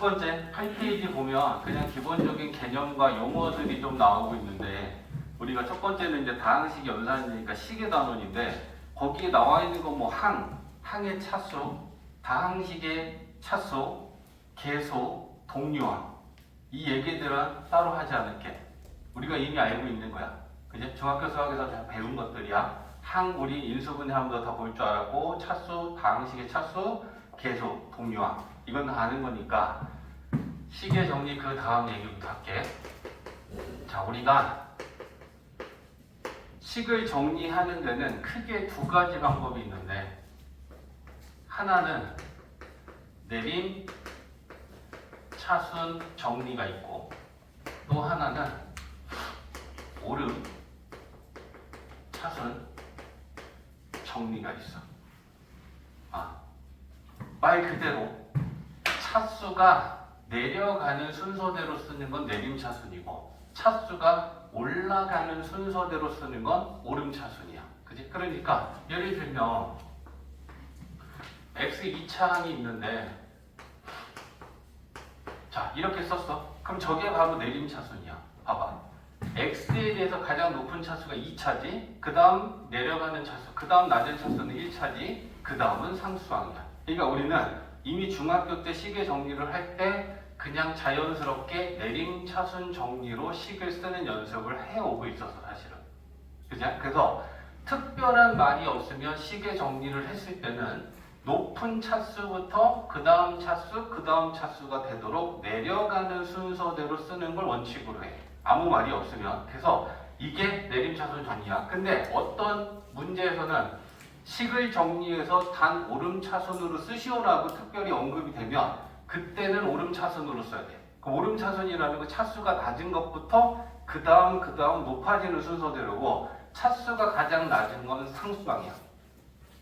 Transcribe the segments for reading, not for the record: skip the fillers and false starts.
번째 8페이지 보면 그냥 기본적인 개념과 용어들이 좀 나오고 있는데 우리가 첫 번째는 이제 다항식 연산이니까 식의 단원인데 거기에 나와 있는 거 뭐 항의 차수, 다항식의 차수, 계수, 동류항 이 얘기들은 따로 하지 않을게. 우리가 이미 알고 있는 거야. 그지? 중학교 수학에서 다 배운 것들이야. 항 우리 인수분해하면서 다 볼 줄 알았고 차수, 다항식의 차수, 계수, 동류항 이건 다 아는 거니까 식의 정리 그 다음 얘기부터 할게. 자, 우리가 식을 정리하는 데는 크게 두 가지 방법이 있는데 하나는 내림, 차순, 정리가 있고 또 하나는 오름, 차순, 정리가 있어. 말 그대로 차수가 내려가는 순서대로 쓰는 건 내림차순이고 차수가 올라가는 순서대로 쓰는 건 오름차순이야. 그지? 그러니까 예를 들면 x 2차항이 있는데 자 이렇게 썼어. 그럼 저게 바로 내림차순이야. 봐봐. x에 대해서 가장 높은 차수가 2차지 그 다음 내려가는 차수 그 다음 낮은 차수는 1차지 그 다음은 상수항이야. 그러니까 우리는 이미 중학교 때 식의 정리를 할 때 그냥 자연스럽게 내림 차순 정리로 식을 쓰는 연습을 해오고 있었어 사실은. 그죠? 그래서 특별한 말이 없으면 식의 정리를 했을 때는 높은 차수부터 그 다음 차수, 그 다음 차수가 되도록 내려가는 순서대로 쓰는 걸 원칙으로 해. 아무 말이 없으면. 그래서 이게 내림차순 정리야. 근데 어떤 문제에서는 식을 정리해서 단 오름차순으로 쓰시오라고 특별히 언급이 되면 그때는 오름차순으로 써야 돼. 그 오름차순이라는 거 차수가 낮은 것부터 그 다음 높아지는 순서대로고 차수가 가장 낮은 건 상수항이야.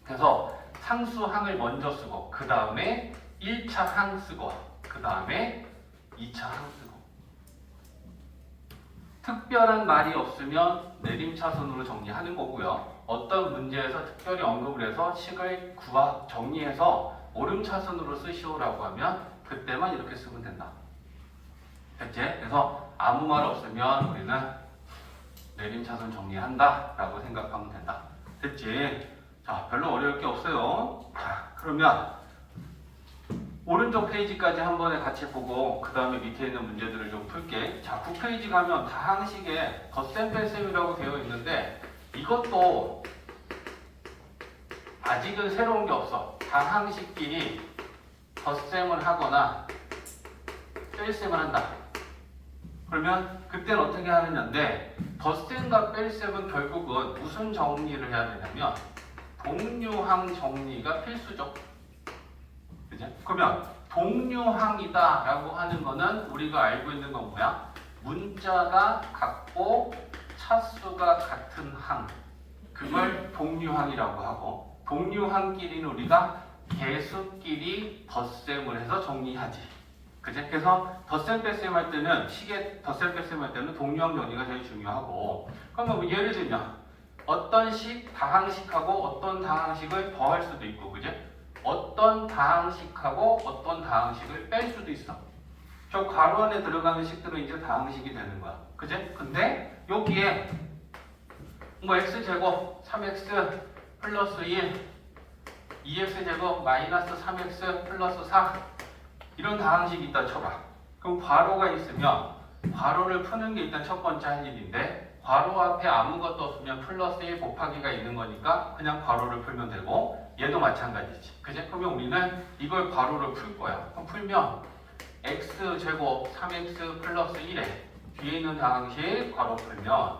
그래서 상수항을 먼저 쓰고 그 다음에 1차 항 쓰고 그 다음에 2차 항 쓰고 특별한 말이 없으면 내림차순으로 정리하는 거고요. 어떤 문제에서 특별히 언급을 해서 식을 정리해서 오름차순으로 쓰시오라고 하면 그때만 이렇게 쓰면 된다. 됐지? 그래서 아무 말 없으면 우리는 내림차순 정리한다 라고 생각하면 된다. 됐지? 자, 별로 어려울 게 없어요. 자, 그러면 오른쪽 페이지까지 한 번에 같이 보고 그 다음에 밑에 있는 문제들을 좀 풀게. 자, 9페이지 가면 다항식에 덧셈 뺄셈이라고 되어 있는데 이것도 아직은 새로운 게 없어. 다항식끼리 덧셈을 하거나 뺄셈을 한다. 그러면 그때는 어떻게 하느냐인데 덧셈과 뺄셈은 결국은 무슨 정리를 해야 되냐면 동류항 정리가 필수죠. 그죠? 그러면 동류항이다 라고 하는 거는 우리가 알고 있는 건 뭐야? 문자가 같고 차수가 같은 항 그걸 동류항이라고 하고 동류항끼리는 우리가 개수끼리 덧셈을 해서 정리하지. 그치? 그래서 덧셈 뺄셈 할 때는 식의 덧셈 뺄셈 할 때는 동류항 정리가 제일 중요하고 그러면 뭐 예를 들면 어떤 식 다항식하고 어떤 다항식을 더할 수도 있고 그지? 어떤 다항식하고 어떤 다항식을 뺄 수도 있어. 저 괄호 안에 들어가는 식들은 이제 다항식이 되는 거야. 그지? 근데 여기에 뭐 x제곱 3x 플러스 1 2x제곱 마이너스 3x 플러스 4 이런 다항식이 있다 쳐봐. 그럼 괄호가 있으면 괄호를 푸는 게 일단 첫 번째 할 일인데 괄호 앞에 아무것도 없으면 플러스 1 곱하기가 있는 거니까 그냥 괄호를 풀면 되고 얘도 마찬가지지. 그지? 그러면 우리는 이걸 괄호를 풀 거야. 그럼 풀면 x제곱 3x 플러스 1에 뒤에 있는 다항식 괄호 풀면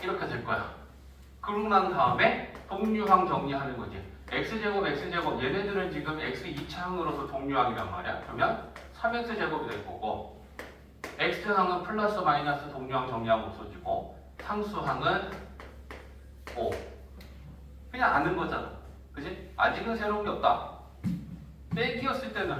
이렇게 될 거야. 그러고 난 다음에 동류항 정리하는 거지. x제곱 얘네들은 지금 x 2차항으로서 동류항이란 말이야. 그러면 3x제곱이 될 거고 x항은 플러스 마이너스 동류항 정리하면 없어지고 상수항은 5 그냥 아는 거잖아. 그지? 아직은 새로운 게 없다. 빼기였을 때는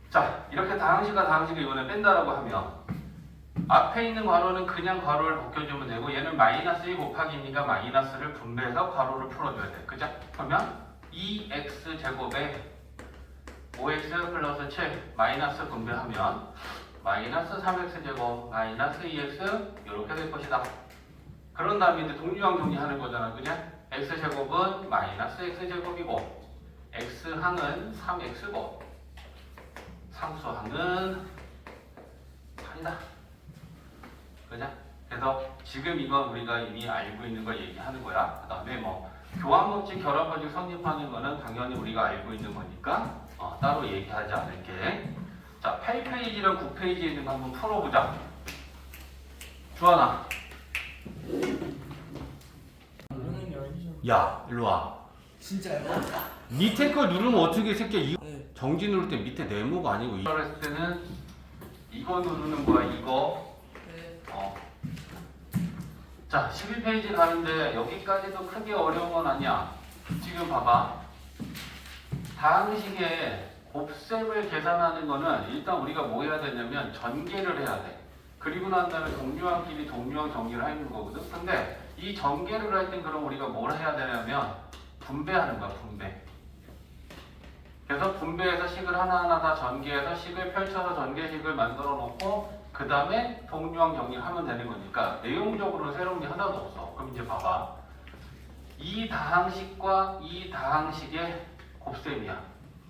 자, 이렇게 다항식과 다항식을 이번에 뺀다라고 하면 앞에 있는 괄호는 그냥 괄호를 벗겨주면 되고 얘는 마이너스 1 곱하기니까 마이너스를 분배해서 괄호를 풀어줘야 돼. 그죠? 그러면 2x 제곱에 5x 플러스 7 마이너스 분배하면 마이너스 3x 제곱 마이너스 2x 이렇게 될 것이다. 그런 다음에 이제 동류항 정리하는 거잖아. 그죠? x 제곱은 마이너스 x 제곱이고 x항은 3x고 상수항은 8이다. 그죠? 그래서 지금 이건 우리가 이미 알고 있는 거 얘기하는 거야. 그 다음에 뭐 교환법칙, 결합법칙 성립하는 거는 당연히 우리가 알고 있는 거니까 따로 얘기하지 않을게. 자, 8페이지랑 9페이지에 있는 거 한번 풀어보자. 주하나. 야, 일로 와. 진짜요? 밑에 걸 누르면 어떻게 새끼야? 이 네. 정지 누를 때 밑에 네모가 아니고 이거 했을 때는 이거 누르는 거야. 이거. 네. 자, 11페이지 가는데 여기까지도 크게 어려운 건 아니야. 지금 봐봐. 다항식의 곱셈을 계산하는 거는 일단 우리가 뭐 해야 되냐면 전개를 해야 돼. 그리고 난 다음에 동류항끼리 동류항 정리를 하는 거거든. 근데 이 전개를 할 땐 그럼 우리가 뭘 해야 되냐면 분배하는 거야. 분배. 그래서 분배해서 식을 하나하나 다 전개해서 식을 펼쳐서 전개식을 만들어 놓고 그 다음에 동류항 정리를 하면 되는 거니까 내용적으로는 새로운 게 하나도 없어. 그럼 이제 봐봐. 이 다항식과 이 다항식의 곱셈이야.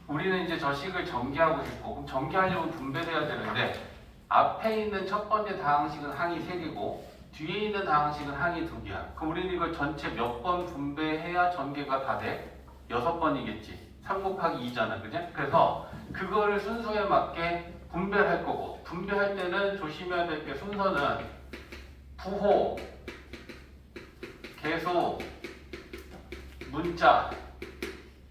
우리는 이제 저 식을 전개하고 싶고 그럼 전개하려면 분배돼야 되는데 앞에 있는 첫 번째 다항식은 항이 3개고 뒤에 있는 다항식은 항이 2개야. 그럼 우리는 이걸 전체 몇 번 분배해야 전개가 다 돼? 6번이겠지. 3 곱하기 2잖아. 그지? 그래서 그거를 순서에 맞게 분배를 할 거고 분배할 때는 조심해야 될 게 순서는 부호, 계수, 문자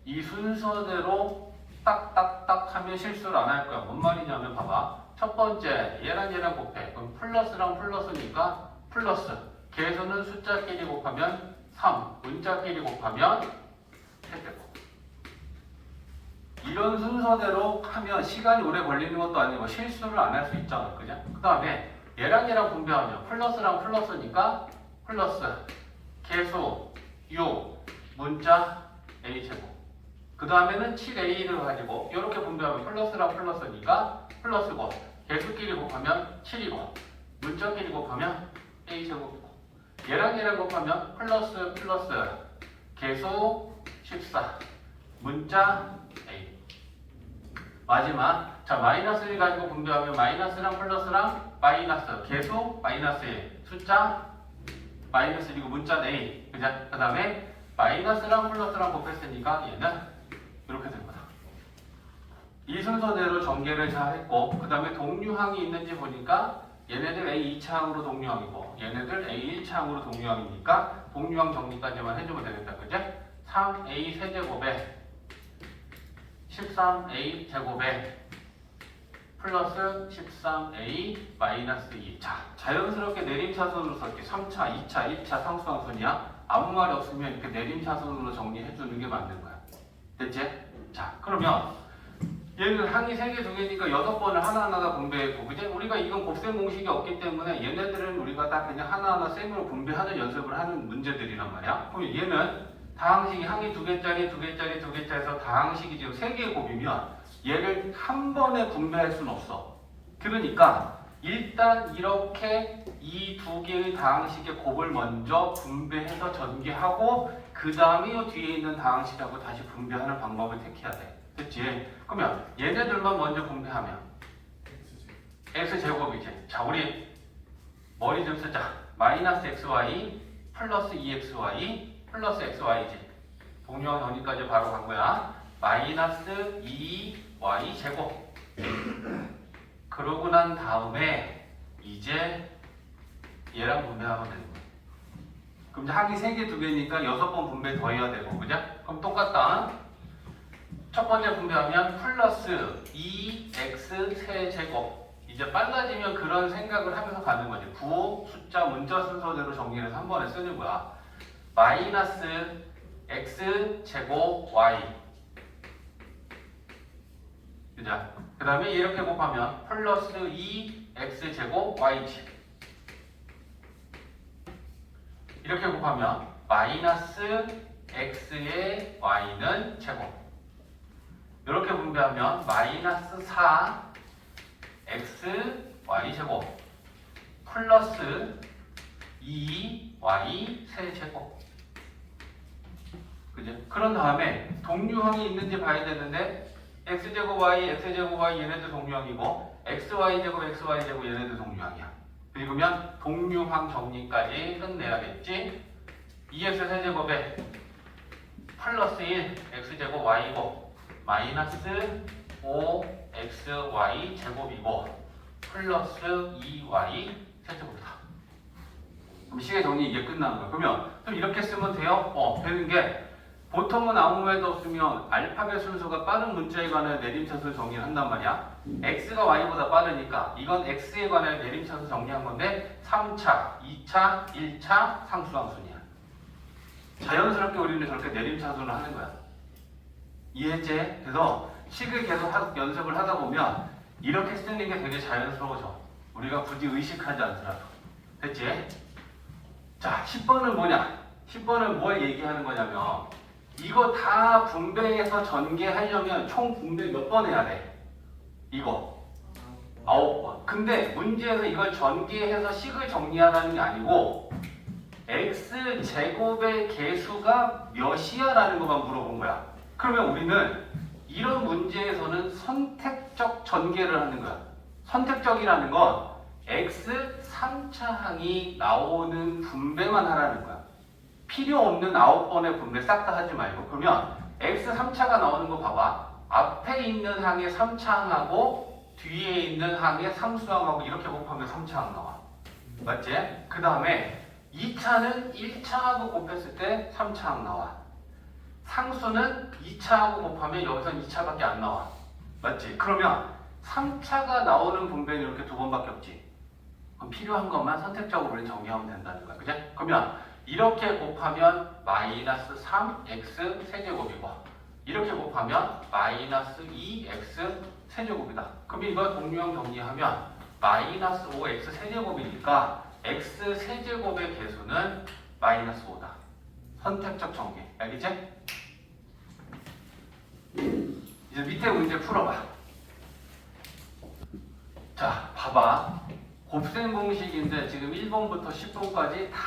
이 순서대로 딱딱딱 하면 실수를 안 할 거야. 뭔 말이냐면 봐봐. 첫 번째 얘랑 곱해. 그럼 플러스랑 플러스니까 플러스. 계수는 숫자끼리 곱하면 3. 문자끼리 곱하면 3배. 이런 순서대로 하면 시간이 오래 걸리는 것도 아니고 실수를 안 할 수 있잖아. 그죠? 그 다음에 얘랑 분배하면 플러스랑 플러스니까 플러스. 계수 6. 문자 a제곱. 그 다음에는 7a를 가지고 이렇게 분배하면 플러스랑 플러스니까 플러스고 계수끼리 곱하면 7이고 문자끼리 곱하면 a제곱이고 얘랑 곱하면 플러스 플러스 계수 14 문자 a 마지막 자 마이너스를 가지고 분배하면 마이너스랑 플러스랑 마이너스 계수 마이너스 1 숫자 마이너스 1이고 문자 a 그 다음에 마이너스랑 플러스랑 곱했으니까 얘는 이렇게 된 거다. 이 순서대로 전개를 잘 했고 그 다음에 동류항이 있는지 보니까 얘네들 A2차항으로 동류항이고 얘네들 A1차항으로 동류항이니까 동류항 정리까지만 해주면 되겠다. 그죠? 3A 세제곱에 13A 제곱에 플러스 13A 마이너스 2. 자, 자연스럽게 내림차순으로 썼지. 3차, 2차, 1차 상수항순이야. 아무 말이 없으면 이렇게 내림차순으로 정리해주는 게 맞는 거야. 됐지? 자, 그러면 얘는 항이 3개, 2개니까 6번을 하나하나 분배했고 그지? 우리가 이건 곱셈 공식이 없기 때문에 얘네들은 우리가 딱 그냥 하나하나 셈으로 분배하는 연습을 하는 문제들이란 말이야. 그럼 얘는 다항식이 항이 2개짜리, 2개짜리, 2개짜리에서 다항식이 지금 3개의 곱이면 얘를 한 번에 분배할 수는 없어. 그러니까 일단 이렇게 이 2개의 다항식의 곱을 먼저 분배해서 전개하고 그 다음에 이 뒤에 있는 다항식하고 다시 분배하는 방법을 택해야 돼. 됐지? 그러면 얘네들만 먼저 분배하면 x제곱이지. 자, 우리 머리 좀 쓰자. 마이너스 xy 플러스 2xy 플러스 xy지. 동류항 정리까지 바로 간 거야. 마이너스 2y 제곱. 그러고 난 다음에 이제 얘랑 분배하면 되는 거야. 그럼 이제 항이 3개, 2개니까 6번 분배 더 해야 되고, 그죠? 그럼 똑같다. 첫 번째 분배하면 플러스 2x 세제곱. 이제 빨라지면 그런 생각을 하면서 가는 거지. 부호, 숫자, 문자 순서대로 정리를 해서 한 번에 쓰는 거야. 마이너스 x 제곱 y. 그죠? 그 다음에 이렇게 곱하면 플러스 2x 제곱 y지. 이렇게 곱하면 마이너스 x의 y는 제곱. 이렇게 분배하면 마이너스 4 x y 제곱 플러스 2 y 세제곱. 그죠? 그런 다음에 동류항이 있는지 봐야 되는데 x제곱 y, x제곱 y 얘네들 동류항이고 xy제곱, xy제곱 얘네들 동류항이야. 그리고면 동류항 정리까지 끝내야겠지. 2x 세제곱에 플러스 1 x제곱 y고 마이너스 5xy 제곱이고 플러스 2y 세제곱이다. 그럼 식의 정리 이게 끝나는 거야. 그러면 좀 이렇게 쓰면 돼요? 되는 게 보통은 아무 말도 없으면 알파벳 순서가 빠른 문자에 관한 내림차순 정리를 한단 말이야. x가 y보다 빠르니까 이건 x에 관한 내림차순 정리한 건데 3차, 2차, 1차 상수함순이야. 자연스럽게 우리는 저렇게 내림차순을 하는 거야. 이해했지? 그래서 식을 계속 연습을 하다 보면 이렇게 쓰는 게 되게 자연스러워져. 우리가 굳이 의식하지 않더라도. 됐지? 자, 10번은 뭐냐? 10번은 뭘 얘기하는 거냐면 이거 다 분배해서 전개하려면 총 분배 몇 번 해야 돼? 이거 9번. 근데 문제에서 이걸 전개해서 식을 정리하라는 게 아니고 x제곱의 개수가 몇이야? 라는 것만 물어본 거야. 그러면 우리는 이런 문제에서는 선택적 전개를 하는 거야. 선택적이라는 건 x 3차 항이 나오는 분배만 하라는 거야. 필요 없는 9번의 분배 싹 다 하지 말고. 그러면 x 3차가 나오는 거 봐봐. 앞에 있는 항의 3차 항하고 뒤에 있는 항의 상수항하고 이렇게 곱하면 3차 항 나와. 맞지? 그 다음에 2차는 1차하고 곱했을 때 3차 항 나와. 상수는 2차하고 곱하면 여기선 2차밖에 안 나와. 맞지? 그러면 3차가 나오는 분배는 이렇게 두 번밖에 없지. 그럼 필요한 것만 선택적으로 우리는 정리하면 된다는 거야. 그죠? 그러면 이렇게 곱하면 마이너스 3x 세제곱이고 이렇게 곱하면 마이너스 2x 세제곱이다. 그럼 이걸 동류항 정리하면 마이너스 5x 세제곱이니까 x 세제곱의 개수는 마이너스 5다. 선택적 전개. 알겠지? 이제 밑에 문제 풀어봐. 자, 봐봐. 곱셈 공식인데 지금 1번부터 10번까지 다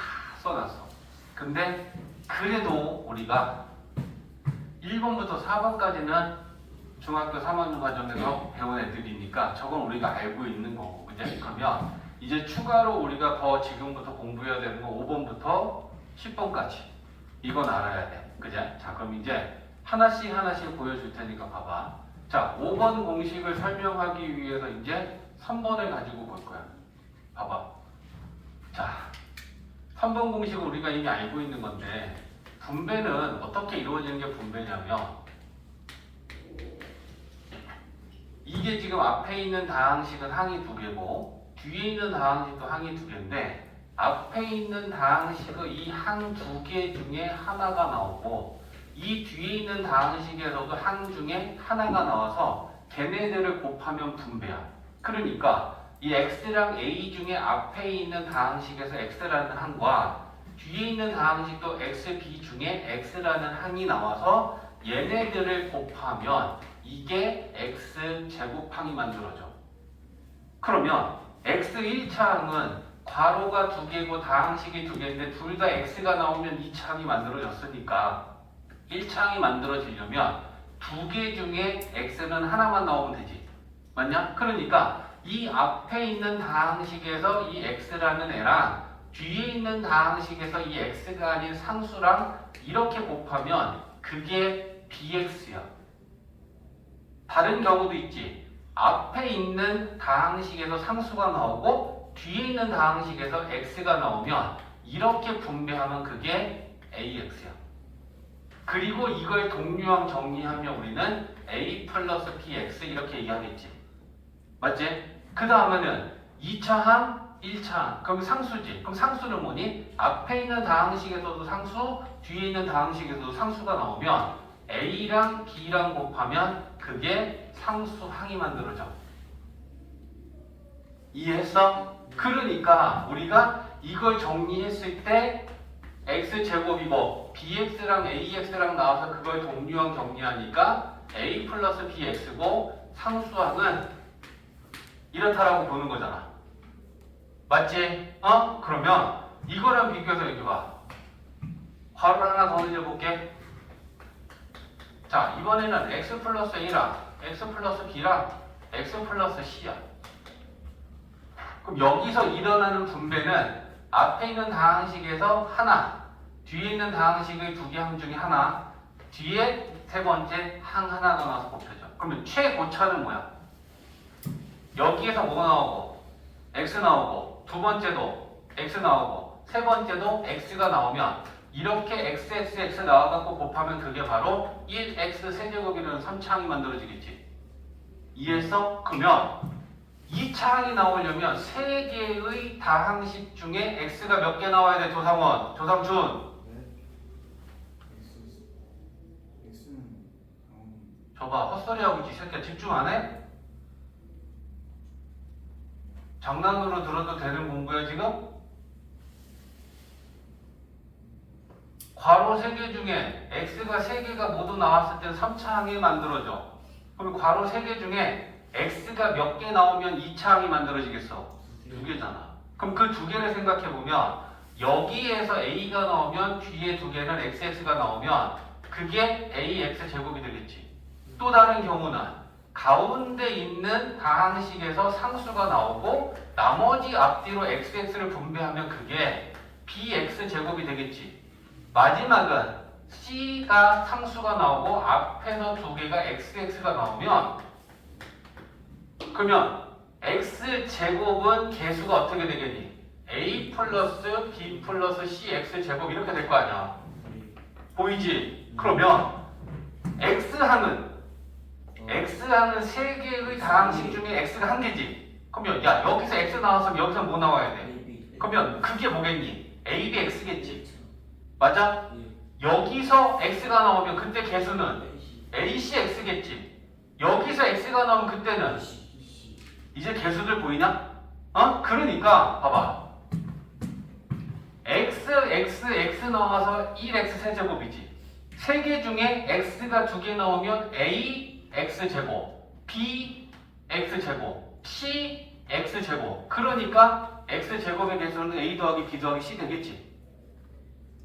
써놨어. 근데 그래도 우리가 1번부터 4번까지는 중학교 3학년 과정에서 배운 애들이니까 저건 우리가 알고 있는 거고, 그제? 그러면 이제 추가로 우리가 더 지금부터 공부해야 되는 거 5번부터 10번까지 이건 알아야 돼. 그제? 자, 그럼 이제 하나씩 하나씩 보여줄 테니까 봐봐. 자, 5번 공식을 설명하기 위해서 이제 3번을 가지고 볼 거야. 봐봐. 자, 3번 공식은 우리가 이미 알고 있는 건데 분배는 어떻게 이루어지는 게 분배냐면 이게 지금 앞에 있는 다항식은 항이 2개고 뒤에 있는 다항식도 항이 2개인데 앞에 있는 다항식의 이 항 2개 중에 하나가 나오고 이 뒤에 있는 다항식에서도 항 중에 하나가 나와서 걔네들을 곱하면 분배야. 그러니까 이 x랑 a 중에 앞에 있는 다항식에서 x라는 항과 뒤에 있는 다항식도 x, b 중에 x라는 항이 나와서 얘네들을 곱하면 이게 x 제곱항이 만들어져. 그러면 x 1차 항은 괄호가 2개고 다항식이 2개인데 둘 다 x가 나오면 2차 항이 만들어졌으니까 1차 항이 만들어지려면 2개 중에 x는 하나만 나오면 되지. 맞냐? 그러니까 이 앞에 있는 다항식에서 이 x라는 애랑 뒤에 있는 다항식에서 이 x가 아닌 상수랑 이렇게 곱하면 그게 bx야. 다른 경우도 있지. 앞에 있는 다항식에서 상수가 나오고 뒤에 있는 다항식에서 x가 나오면 이렇게 분배하면 그게 ax야. 그리고 이걸 동류항 정리하면 우리는 a 플러스 bx 이렇게 얘기하겠지. 맞지? 그 다음에는 2차항, 1차항. 그럼 상수지. 그럼 상수는 뭐니? 앞에 있는 다항식에서도 상수, 뒤에 있는 다항식에서도 상수가 나오면 A랑 B랑 곱하면 그게 상수항이 만들어져. 이해했어? 그러니까 우리가 이걸 정리했을 때 x제곱이고 bx랑 ax랑 나와서 그걸 동류항 정리하니까 a 플러스 bx고 상수항은 이렇다라고 보는 거잖아. 맞지? 그러면 이거랑 비교해서 여기 봐. 괄호를 하나 더 늘려볼게. 자, 이번에는 x 플러스 a랑 x 플러스 b랑 x 플러스 c야. 그럼 여기서 일어나는 분배는 앞에 있는 다항식에서 하나, 뒤에 있는 다항식의 두 개 항 중에 하나, 뒤에 세 번째 항 하나가 나와서 곱해져. 그러면 최고차는 뭐야? 여기에서 뭐 나오고 x 나오고 두 번째도 x 나오고 세 번째도 x가 나오면 이렇게 xxx 나와갖고 곱하면 그게 바로 1x 세제곱이라는 3차항이 만들어지겠지. 이해했어? 그러면 2차항이 나오려면 3개의 다항식 중에 x가 몇 개 나와야 돼? 조상원, 조상준. 저봐, 헛소리하고 있지. 새끼야 집중 안 해? 장난으로 들어도 되는 공부야 지금? 괄호 3개 중에 x가 3개가 모두 나왔을 때 3차항이 만들어져. 그럼 괄호 3개 중에 x가 몇 개 나오면 2차항이 만들어지겠어? 2개잖아. 그럼 그 2개를 생각해보면 여기에서 a가 나오면 뒤에 2개는 xx가 나오면 그게 ax 제곱이 되겠지. 또 다른 경우는 가운데 있는 다항식에서 상수가 나오고 나머지 앞뒤로 xx를 분배하면 그게 bx 제곱이 되겠지. 마지막은 c가 상수가 나오고 앞에서 2개가 xx가 나오면 그러면 x제곱은 개수가 어떻게 되겠니? a 플러스 b 플러스 c x제곱 이렇게 될 거 아니야. 보이지? 그러면 x항은 3개의 다항식 중에 x가 1개지. 그러면 야 여기서 x 나왔으면 여기서 뭐 나와야 돼? 그러면 그게 뭐겠니? a, b, x겠지. 맞아? 여기서 x가 나오면 그때 개수는 a, c, x겠지. 여기서 x가 나오면 그때는 이제 개수들 보이냐? 그러니까 봐봐. x 나와서 1x 세제곱이지. 3개 중에 x가 2개 나오면 a x제곱, b x제곱, c x제곱. 그러니까 x제곱의 개수는 a 더하기 b 더하기 c 되겠지.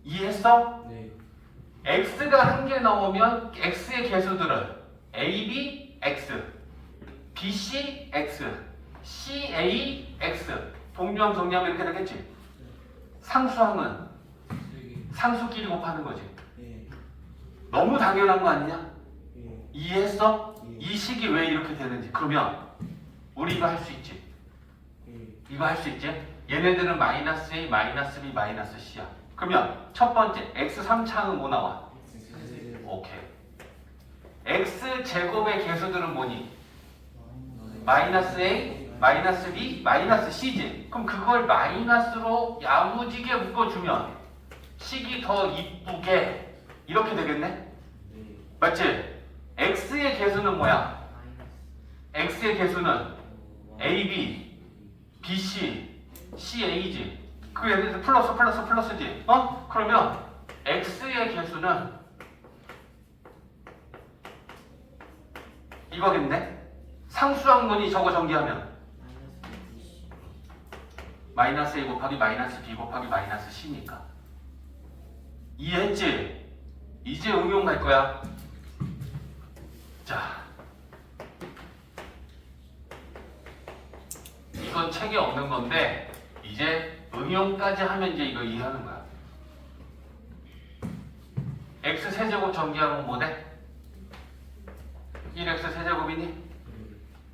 이해했어? 네. x가 1개 나오면 x의 개수들은 a, b, x, b, c, x, c, a, x. 동류항 정리하면 이렇게 되겠지. 상수항은 상수끼리 곱하는 거지. 너무 당연한 거 아니냐? 이해했어? 이 식이 왜 이렇게 되는지. 그러면 우리 이거 할 수 있지. 이거 할 수 있지? 얘네들은 마이너스 a, 마이너스 b, 마이너스 c야. 그러면 첫 번째 x 3차항은 뭐 나와? 오케이. x 제곱의 개수들은 뭐니? 마이너스 a, 마이너스 b, 마이너스 c지. 그럼 그걸 마이너스로 야무지게 묶어주면 식이 더 이쁘게 이렇게 되겠네? 맞지? x의 개수는 뭐야? x의 개수는 a, b, b, c, c, a지. 그 예를 들어서 플러스 플러스 플러스지. 그러면 x의 개수는 이거겠네? 상수항문이 저거 전개하면 마이너스 a 곱하기 마이너스 b 곱하기 마이너스 c니까. 이해했지? 이제 응용 갈 거야. 자, 이건 책에 없는 건데 이제 응용까지 하면 이제 이거 이해하는 거야. x 세제곱 전개하면 뭐 돼? 1x 세제곱이니?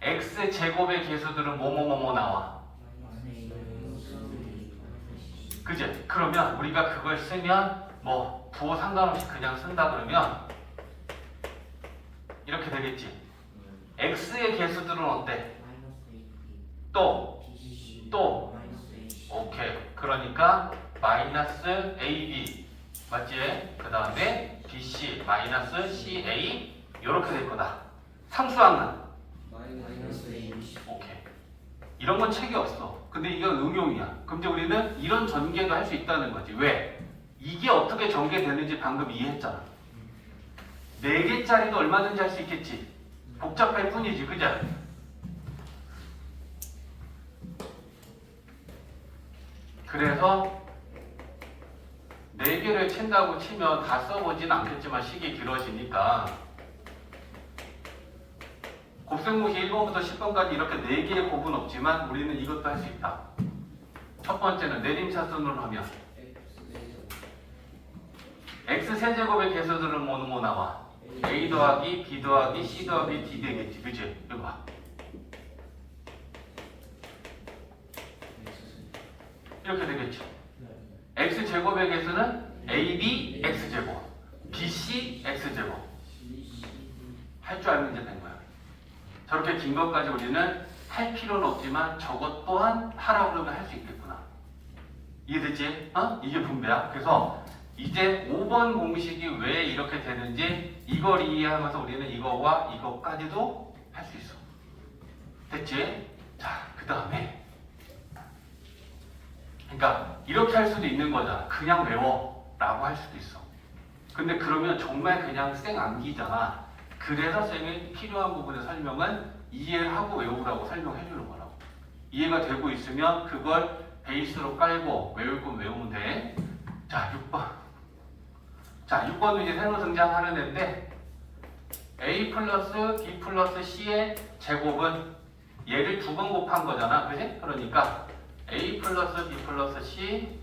x 제곱의 개수들은 뭐뭐뭐뭐 나와. 그제? 그러면 우리가 그걸 쓰면 뭐 부호 상관없이 그냥 쓴다 그러면 이렇게 되겠지. x의 개수들은 어때? 또 오케이. 그러니까 마이너스 ab 맞지? 그 다음에 bc 마이너스 ca 이렇게 될 거다. 상수항은 오케이. 이런 건 책이 없어. 근데 이건 응용이야. 그럼 이제 우리는 이런 전개도 할 수 있다는 거지. 왜? 이게 어떻게 전개되는지 방금 이해했잖아. 4개짜리도 얼마든지 할 수 있겠지. 복잡할 뿐이지, 그죠? 그래서 4개를 친다고 치면 다 써보진 않겠지만 식이 길어지니까 곱셈공식 1번부터 10번까지 이렇게 4개의 곱은 없지만 우리는 이것도 할 수 있다. 첫 번째는 내림차순으로 하면 x 세제곱의 개수들은 뭐 나와? a 더하기 b 더하기 c 더하기 d 되겠지, 그치? 이거 봐. 이렇게 되겠죠. x 제곱의 개수는 ab x제곱, bc x제곱. 할 줄 알면 이제 된 거야. 저렇게 긴 것까지 우리는 할 필요는 없지만 저것 또한 하라고 그러면 할 수 있겠구나. 이해됐지? 이게 분배야. 그래서 이제 5번 공식이 왜 이렇게 되는지 이걸 이해하면서 우리는 이거와 이거까지도 할 수 있어. 됐지? 자, 그 다음에 그러니까 이렇게 할 수도 있는 거잖아. 그냥 외워 라고 할 수도 있어. 근데 그러면 정말 그냥 쌩 암기잖아. 그래서 쌤이 필요한 부분의 설명은 이해하고 외우라고 설명해 주는 거라고. 이해가 되고 있으면 그걸 베이스로 깔고 외울 건 외우면 돼. 자, 6번. 자, 6번은 이제 새로 등장하는 애인데 a 플러스 b 플러스 c의 제곱은 얘를 2번 곱한 거잖아. 그지? 그러니까 a 플러스 b 플러스 c,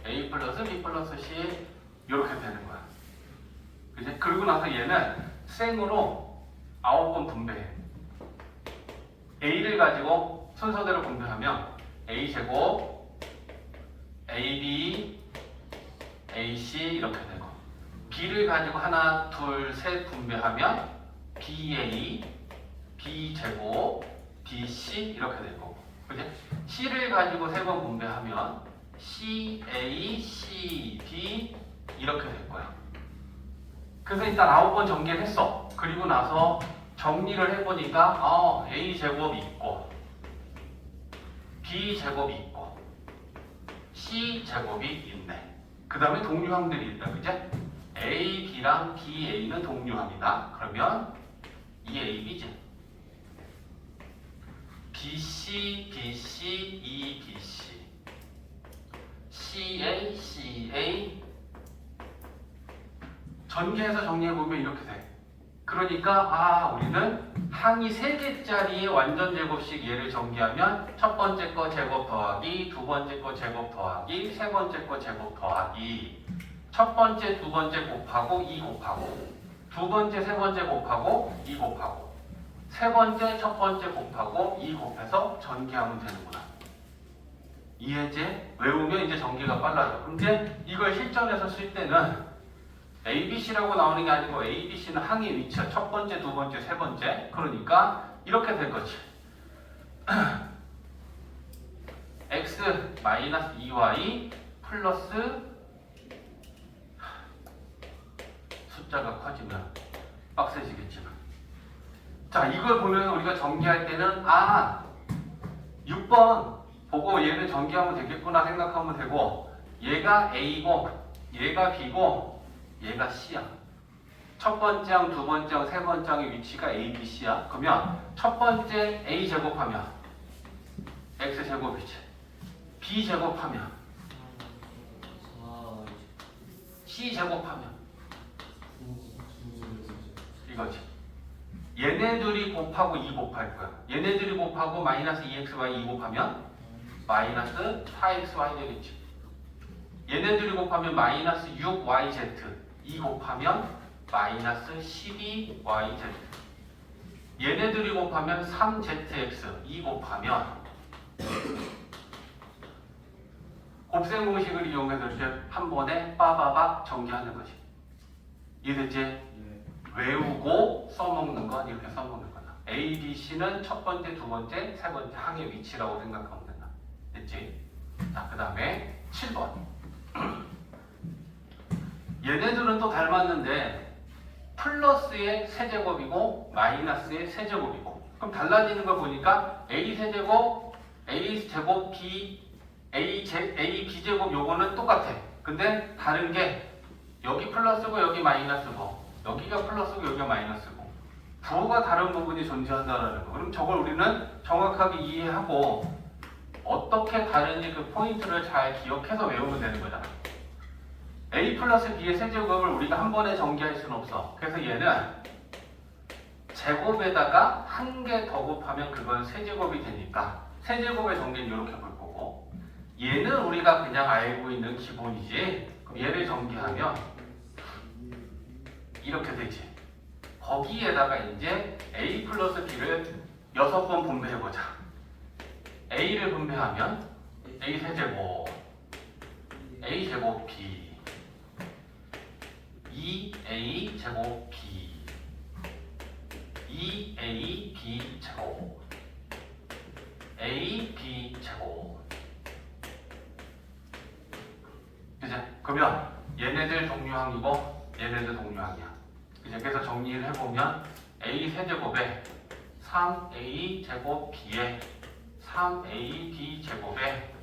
a 플러스 b 플러스 c 이렇게 되는 거야. 그지? 그리고 나서 얘는 생으로 9번 분배해. a를 가지고 순서대로 분배하면 a 제곱, ab, ac 이렇게 되고 b를 가지고 하나, 둘, 셋 분배하면 ba, b 제곱, bc 이렇게 되고, 그지? c를 가지고 3번 분배하면 c, a, c, d 이렇게 될 거야. 그래서 일단 9번 정리를 했어. 그리고 나서 정리를 해보니까 a제곱이 있고 b제곱이 있고 c제곱이 있네. 그 다음에 동류항들이 있다. 그제? a, b랑 b, a는 동류항이다. 그러면 2ab지. bc, bc, 2bc ca, ca 전개해서 정리해보면 이렇게 돼. 그러니까 우리는 항이 3개짜리의 완전 제곱식 얘를 전개하면 첫 번째 거 제곱 더하기, 두 번째 거 제곱 더하기, 세 번째 거 제곱 더하기, 첫 번째, 두 번째 곱하고 2 곱하고, 두 번째, 세 번째 곱하고 2 곱하고, 세 번째, 첫 번째 곱하고 2 곱해서 전개하면 되는구나. 이해했지? 외우면 이제 전개가 빨라져. 근데 이걸 실전에서 쓸 때는 ABC라고 나오는 게 아니고 ABC는 항의 위치야. 첫 번째, 두 번째, 세 번째. 그러니까 이렇게 될 거지. x 마이너스 2y 플러스 숫자가 커지면 빡세지겠지만. 자, 이걸 보면 우리가 전개할 때는 6번 보고 얘는 전개하면 되겠구나 생각하면 되고, 얘가 A고 얘가 B고 얘가 C야. 첫 번째 항, 두 번째 항, 세 번째 항의 위치가 A, B, C야. 그러면 첫 번째 A 제곱하면 X 제곱이지. B 제곱하면 C 제곱하면 이거지. 얘네들이 곱하고 2 곱할 거야. 얘네들이 곱하고 마이너스 2xy 2 곱하면 마이너스 4xy 되겠지. 얘네들이 곱하면 마이너스 6yz 2 곱하면 마이너스 12yz. 얘네들이 곱하면 3zx 2 곱하면 곱셈 공식을 이용해서 이렇게 한 번에 빠바박 전개하는 것이. 이해됐지? 네. 외우고 써먹는 건 이렇게 써먹는 거다. A, B, C는 첫 번째, 두 번째, 세 번째 항의 위치라고 생각하면 된다. 됐지? 자, 그 다음에 7번. 얘네들은 또 닮았는데 플러스의 세제곱이고 마이너스의 세제곱이고, 그럼 달라지는 걸 보니까 A 세제곱, A 제곱 B, A B제곱 요거는 똑같아. 근데 다른 게 여기 플러스고 여기 마이너스고 여기가 플러스고 여기가 마이너스고 부호가 다른 부분이 존재한다는 거. 그럼 저걸 우리는 정확하게 이해하고 어떻게 다른지 그 포인트를 잘 기억해서 외우면 되는 거잖아. a 플러스 b의 세제곱을 우리가 한 번에 전개할 수는 없어. 그래서 얘는 제곱에다가 한 개 더 곱하면 그건 세제곱이 되니까 세제곱의 전개는 이렇게 볼 거고, 얘는 우리가 그냥 알고 있는 기본이지. 그럼 얘를 전개하면 이렇게 되지. 거기에다가 이제 a 플러스 b를 6번 분배해보자. a를 분배하면 a 세제곱, a 제곱 b, 2a 제곱 b, 2a b 제곱, a b 제곱. 그죠? 그러면 얘네들 동류항이고 얘네들 동류항이야. 그죠? 그래서 정리를 해보면 a 세제곱에 3a 제곱 b에 3a b 제곱에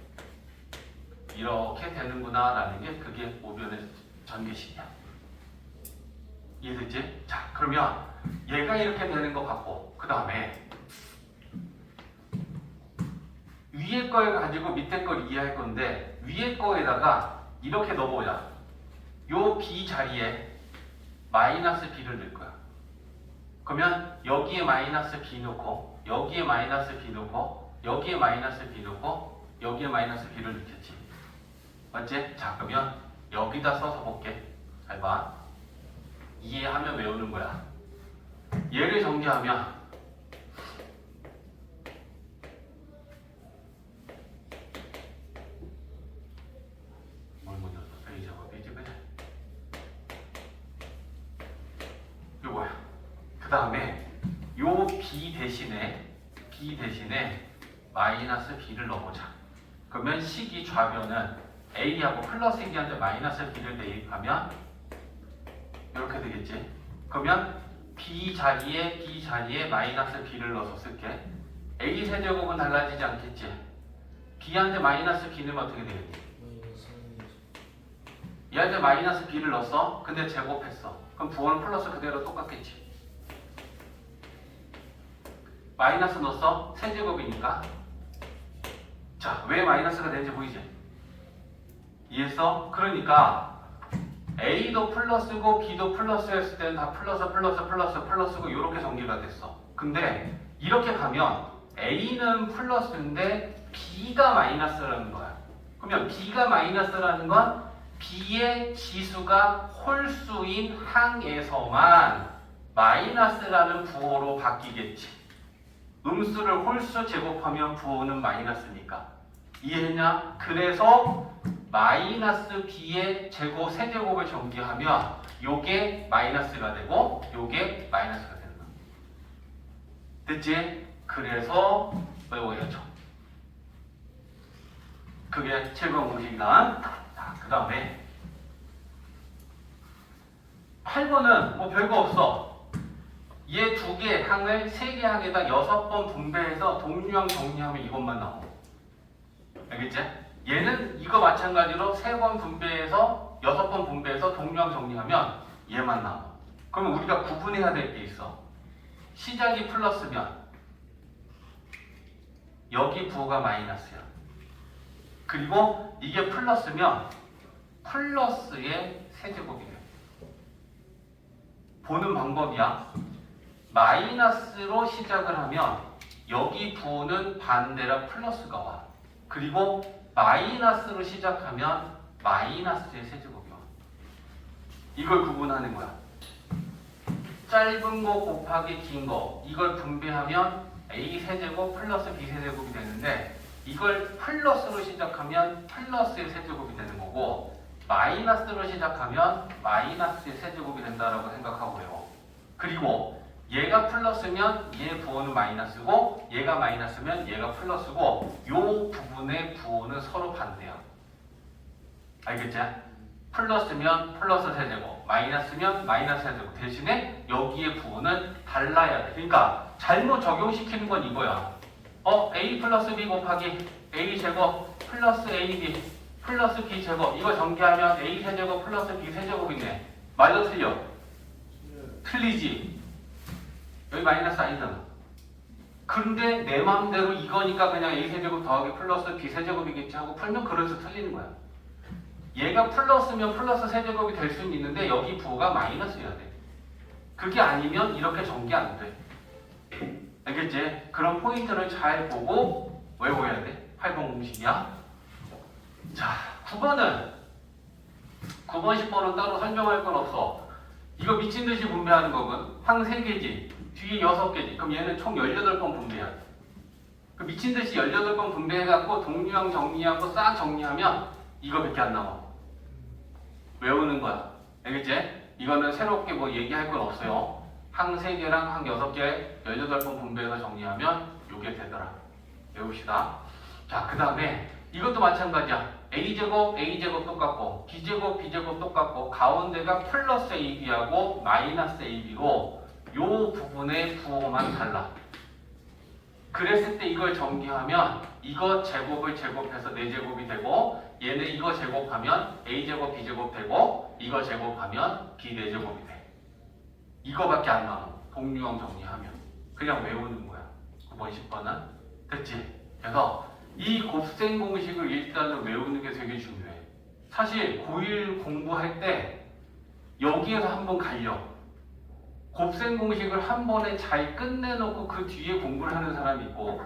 이렇게 되는구나 라는 게 그게 모변의 전개식이야. 이해됐지? 자, 그러면 얘가 이렇게 되는 거 같고, 그 다음에 위에 걸 가지고 밑에 걸 이해할 건데, 위에 거에다가 이렇게 넣어보자. 요 b 자리에 마이너스 b를 넣을 거야. 그러면 여기에 마이너스 b 넣고, 여기에 마이너스 b 넣고, 여기에 마이너스 b 넣고, 여기에 마이너스 b를 넣겠지. 맞지? 자, 그러면 여기다 써서 볼게. 잘 봐. 이해하면 외우는 거야. 얘를 전개하면 뭘 먼저 써? a 제곱 b 제곱 요거야. 그 다음에 요 b 대신에 마이너스 b를 넣어보자. 그러면 식이 좌변은 a하고 플러스 1한테 마이너스 b를 대입하면 이렇게 되겠지. 그러면 b 자리에 마이너스 b를 넣어서 쓸게. a 세제곱은 달라지지 않겠지. b한테 마이너스 b 넣으면 어떻게 되겠니? 얘한테 마이너스 b를 넣었어. 근데 제곱했어. 그럼 부호는 플러스 그대로 똑같겠지. 마이너스 넣었어. 세제곱이니까. 자, 왜 마이너스가 되는지 보이지? 이해했어? 그러니까 A도 플러스고 B도 플러스였을 때는 다 플러스고 이렇게 전개가 됐어. 근데 이렇게 가면 A는 플러스인데 B가 마이너스라는 거야. 그러면 B가 마이너스라는 건 B의 지수가 홀수인 항에서만 마이너스라는 부호로 바뀌겠지. 음수를 홀수 제곱하면 부호는 마이너스니까. 이해했냐? 그래서 마이너스 b의 제곱, 세제곱을 전개하면 요게 마이너스가 되고 요게 마이너스가 되는 거야. 됐지? 그래서 외워야죠. 그게 7번 공식이다. 자, 그 다음에 8번은 뭐 별거 없어. 얘 두 개 항을 세 개 항에다 6번 분배해서 동류항 정리하면 이것만 나오고. 알겠지? 얘는 이거 마찬가지로 3번 분배해서 6번 분배해서 동류항 정리하면 얘만 나와. 그러면 우리가 구분해야 될 게 있어. 시작이 플러스면 여기 부호가 마이너스야. 그리고 이게 플러스면 플러스의 세제곱이야. 보는 방법이야. 마이너스로 시작을 하면 여기 부호는 반대로 플러스가 와. 그리고 마이너스로 시작하면 마이너스의 세제곱이 와. 이걸 구분하는 거야. 짧은 거 곱하기 긴 거, 이걸 분배하면 a 세제곱 플러스 b 세제곱이 되는데, 이걸 플러스로 시작하면 플러스의 세제곱이 되는 거고, 마이너스로 시작하면 마이너스의 세제곱이 된다라고 생각하고요. 그리고 얘가 플러스면 얘 부호는 마이너스고, 얘가 마이너스면 얘가 플러스고, 요 부분의 부호는 서로 반대야. 알겠지? 플러스면 플러스 세제곱, 마이너스면 마이너스 세제곱. 대신에 여기의 부호는 달라야 돼. 그러니까 잘못 적용시키는 건 이거야. a 플러스 b 곱하기 a 제곱 플러스 ab 플러스 b제곱 이거 전개하면 a 세제곱 플러스 b 세제곱이네. 맞아 틀려? 틀리지. 여기 마이너스 아니잖아. 근데 내 마음대로 이거니까 그냥 a 세제곱 더하기 플러스 b 세제곱이겠지 하고 풀면 그래서 틀리는 거야. 얘가 플러스면 플러스 세제곱이 될 수는 있는데 여기 부호가 마이너스여야 돼. 그게 아니면 이렇게 전개 안 돼. 알겠지? 그런 포인트를 잘 보고 외워야 돼. 8번 공식이야. 자, 9번은 9번, 10번은 따로 설명할 건 없어. 이거 미친 듯이 분배하는 거군. 항 3개지. 뒤에 6개지. 그럼 얘는 총 18번 분배해야 돼. 그 미친 듯이 18번 분배해갖고 동류항 정리하고 싹 정리하면 이거밖에 안 나와. 외우는 거야. 알겠지? 이거는 새롭게 뭐 얘기할 건 없어요. 항 3개랑 항 6개 18번 분배해서 정리하면 요게 되더라. 외웁시다. 자, 그 다음에 이것도 마찬가지야. a제곱 똑같고 b제곱 똑같고 가운데가 플러스 ab하고 마이너스 ab로 요 부분의 부호만 달라. 그랬을 때 이걸 전개하면 이거 제곱을 제곱해서 4제곱이 되고 얘는 이거 제곱하면 a제곱 b제곱 되고 이거 제곱하면 b 4제곱이 돼. 이거밖에 안 나와. 동류항 정리하면 그냥 외우는 거야. 9번 10번은 됐지? 그래서 이 곱셈 공식을 일단은 외우는 게 되게 중요해. 사실 고1 공부할 때 여기에서 한번 갈려. 곱셈 공식을 한 번에 잘 끝내놓고 그 뒤에 공부를 하는 사람이 있고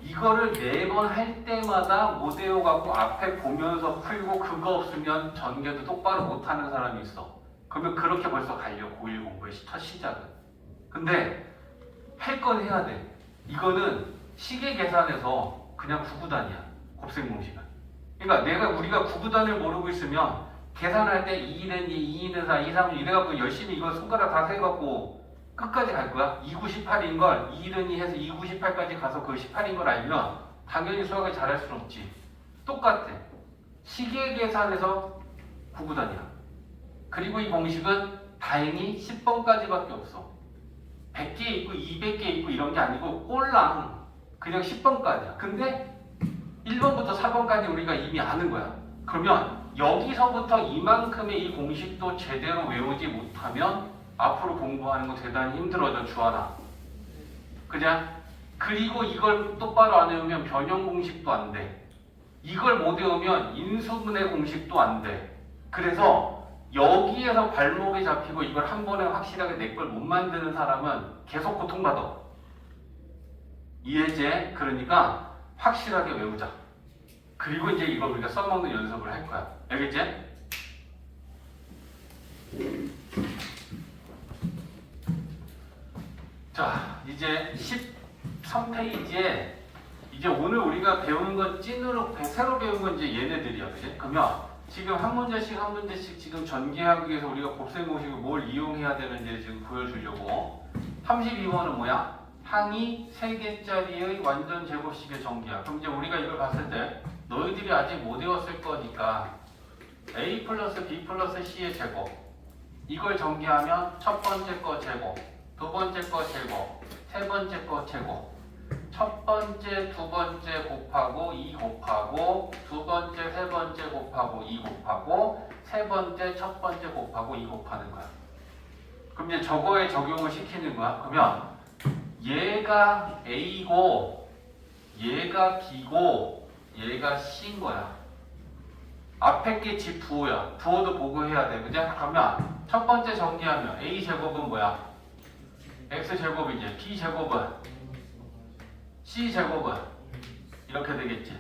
이거를 매번 할 때마다 못 외워갖고 앞에 보면서 풀고 그거 없으면 전개도 똑바로 못하는 사람이 있어. 그러면 그렇게 벌써 갈려. 고1 공부의 첫 시작은. 근데 할 건 해야 돼. 이거는 시계 계산에서 그냥 구구단이야. 곱셈 공식은. 그러니까 우리가 구구단을 모르고 있으면 계산할 때 2는 2, 2는 4, 2, 3은 이래갖고 열심히 이거 손가락 다 세갖고 끝까지 갈 거야. 2, 9, 18인 걸 2는 2 해서 2, 9, 18까지 가서 그 18인 걸 알면 당연히 수학을 잘할 수는 없지. 똑같아. 시계 계산에서 구구단이야. 그리고 이 공식은 다행히 10번까지밖에 없어. 100개 있고 200개 있고 이런 게 아니고 꼴랑 그냥 10번까지야. 근데 1번부터 4번까지 우리가 이미 아는 거야. 그러면 여기서부터 이만큼의 이 공식도 제대로 외우지 못하면 앞으로 공부하는 거 대단히 힘들어져. 주하나. 그냥 그리고 이걸 똑바로 안 외우면 변형 공식도 안 돼. 이걸 못 외우면 인수분해 공식도 안 돼. 그래서 여기에서 발목이 잡히고 이걸 한 번에 확실하게 내 걸 못 만드는 사람은 계속 고통받아. 이해제? 그러니까 확실하게 외우자. 그리고 이제 이걸 우리가 써먹는 연습을 할 거야. 알겠지? 자, 이제 13페이지에 이제 오늘 우리가 배우는 건 찐으로 새로 배운 건 이제 얘네들이야. 그치? 그러면 지금 한 문제씩 지금 전개하기 위해서 우리가 곱셈 공식을 뭘 이용해야 되는지 지금 보여주려고. 32번은 뭐야? 항이 3개짜리의 완전 제곱식의 전개야. 그럼 이제 우리가 이걸 봤을 때 너희들이 아직 못 외웠을 거니까 a 플러스 b 플러스 c의 제곱 이걸 전개하면 첫 번째 거 제곱, 두 번째 거 제곱, 세 번째 거 제곱, 첫 번째, 두 번째 곱하고 2 곱하고 두 번째, 세 번째 곱하고 2 곱하고 세 번째, 첫 번째 곱하고 2 곱하는 거야. 그럼 이제 저거에 적용을 시키는 거야. 그러면 얘가 A고 얘가 B고 얘가 C인 거야. 앞에 게 지 부호야. 부호도 보고 해야 돼. 그죠? 그러면 첫 번째 정리하면 A 제곱은 뭐야? X 제곱이지. B 제곱은 C 제곱은 이렇게 되겠지.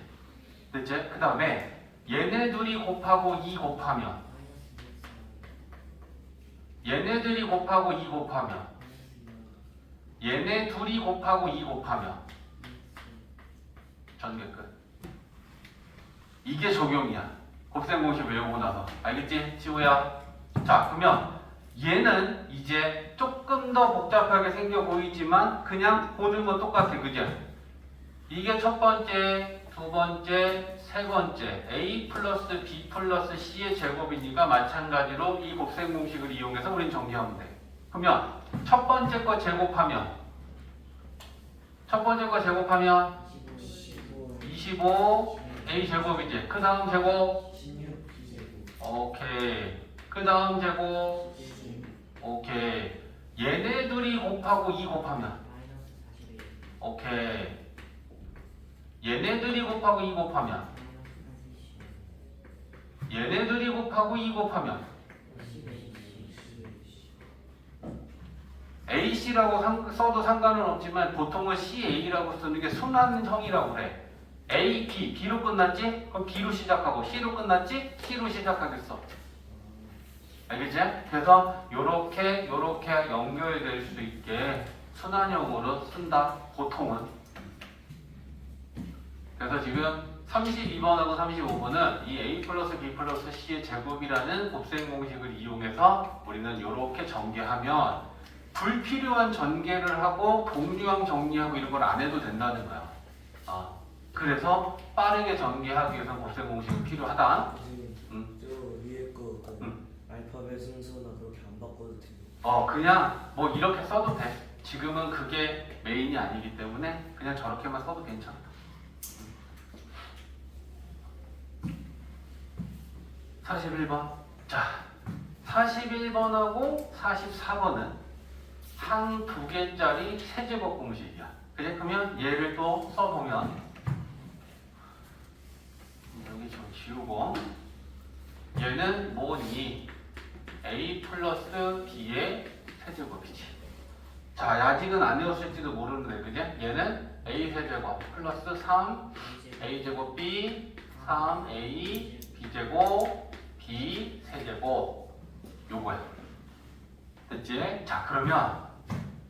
됐지? 그 다음에 얘네 둘이 곱하고 2 곱하면 얘네들이 곱하고 2 곱하면 얘네 둘이 곱하고 2 곱하면 전개 끝. 이게 적용이야. 곱셈 공식 외우고 나서. 알겠지? 지우야. 자, 그러면 얘는 이제 조금 더 복잡하게 생겨 보이지만 그냥 보는 건 똑같아. 그죠? 이게 첫 번째, 두 번째, 세 번째 A 플러스 B 플러스 C의 제곱이니까 마찬가지로 이 곱셈 공식을 이용해서 우린 정리하면 돼. 그러면 첫 번째 거 제곱하면 25, A 제곱이지. 그 다음 제곱. 16 B제곱 오케이. 그 다음 제곱. 20 오케이. 얘네 둘이 곱하고 2 곱하면. 마이너스 41 오케이. 얘네들이 곱하고 2 곱하면. 마이너스 40 얘네들이 곱하고 2 곱하면. 11 AC라고 써도 상관은 없지만 보통은 CA라고 쓰는 게 순환형이라고 그래. A, B, B로 끝났지? 그럼 B로 시작하고 C로 끝났지? C로 시작하겠어. 알겠지? 그래서 요렇게 연결될 수 있게 순환형으로 쓴다. 보통은. 그래서 지금 32번하고 35번은 이 A 플러스 B 플러스 C의 제곱이라는 곱셈 공식을 이용해서 우리는 요렇게 전개하면 불필요한 전개를 하고 동류항 정리하고 이런 걸 안 해도 된다는 거야. 그래서 빠르게 전개하기 위해서 곱셈 공식이 필요하다. 선생님, 저 위에 거 알파벳 순서나 그렇게 안 바꿔도 돼요? 그냥 뭐 이렇게 써도 돼. 지금은 그게 메인이 아니기 때문에 그냥 저렇게만 써도 괜찮아. 41번. 자, 41번하고 44번은 한 두 개짜리 세제곱 공식이야. 그래? 그러면 얘를 또 써보면 여기 좀 지우고 얘는 뭐니? A 플러스 B의 세제곱이지. 자, 아직은 안 외웠을지도 모르는데, 그지? 얘는 A 세제곱 플러스 3 A 제곱 B 3A B제곱 B 세제곱 요거야. 됐지? 자, 그러면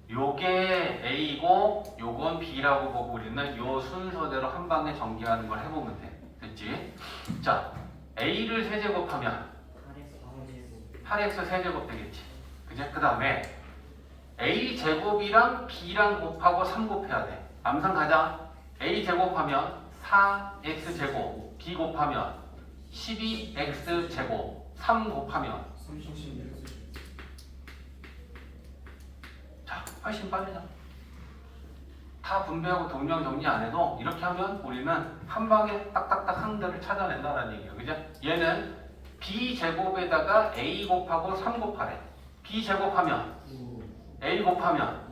요게 A고 요건 B라고 보고 우리는 요 순서대로 한 방에 전개하는 걸 해보면 돼. 됐지? 자, A를 세제곱하면 8x 세제곱 되겠지. 그지? 그 다음에 A 제곱이랑 B랑 곱하고 3 곱해야 돼. 암산 가자. A 제곱하면 4x 제곱, B 곱하면 12x 제곱, 3 곱하면 36 자, 훨씬 빠르죠. 다 분배하고 동량 정리 안 해도 이렇게 하면 우리는 한 방에 딱딱딱 항들을 찾아낸다는 얘기예요. 그죠? 얘는 B 제곱에다가 A 곱하고 3 곱하래. B 제곱하면 A 곱하면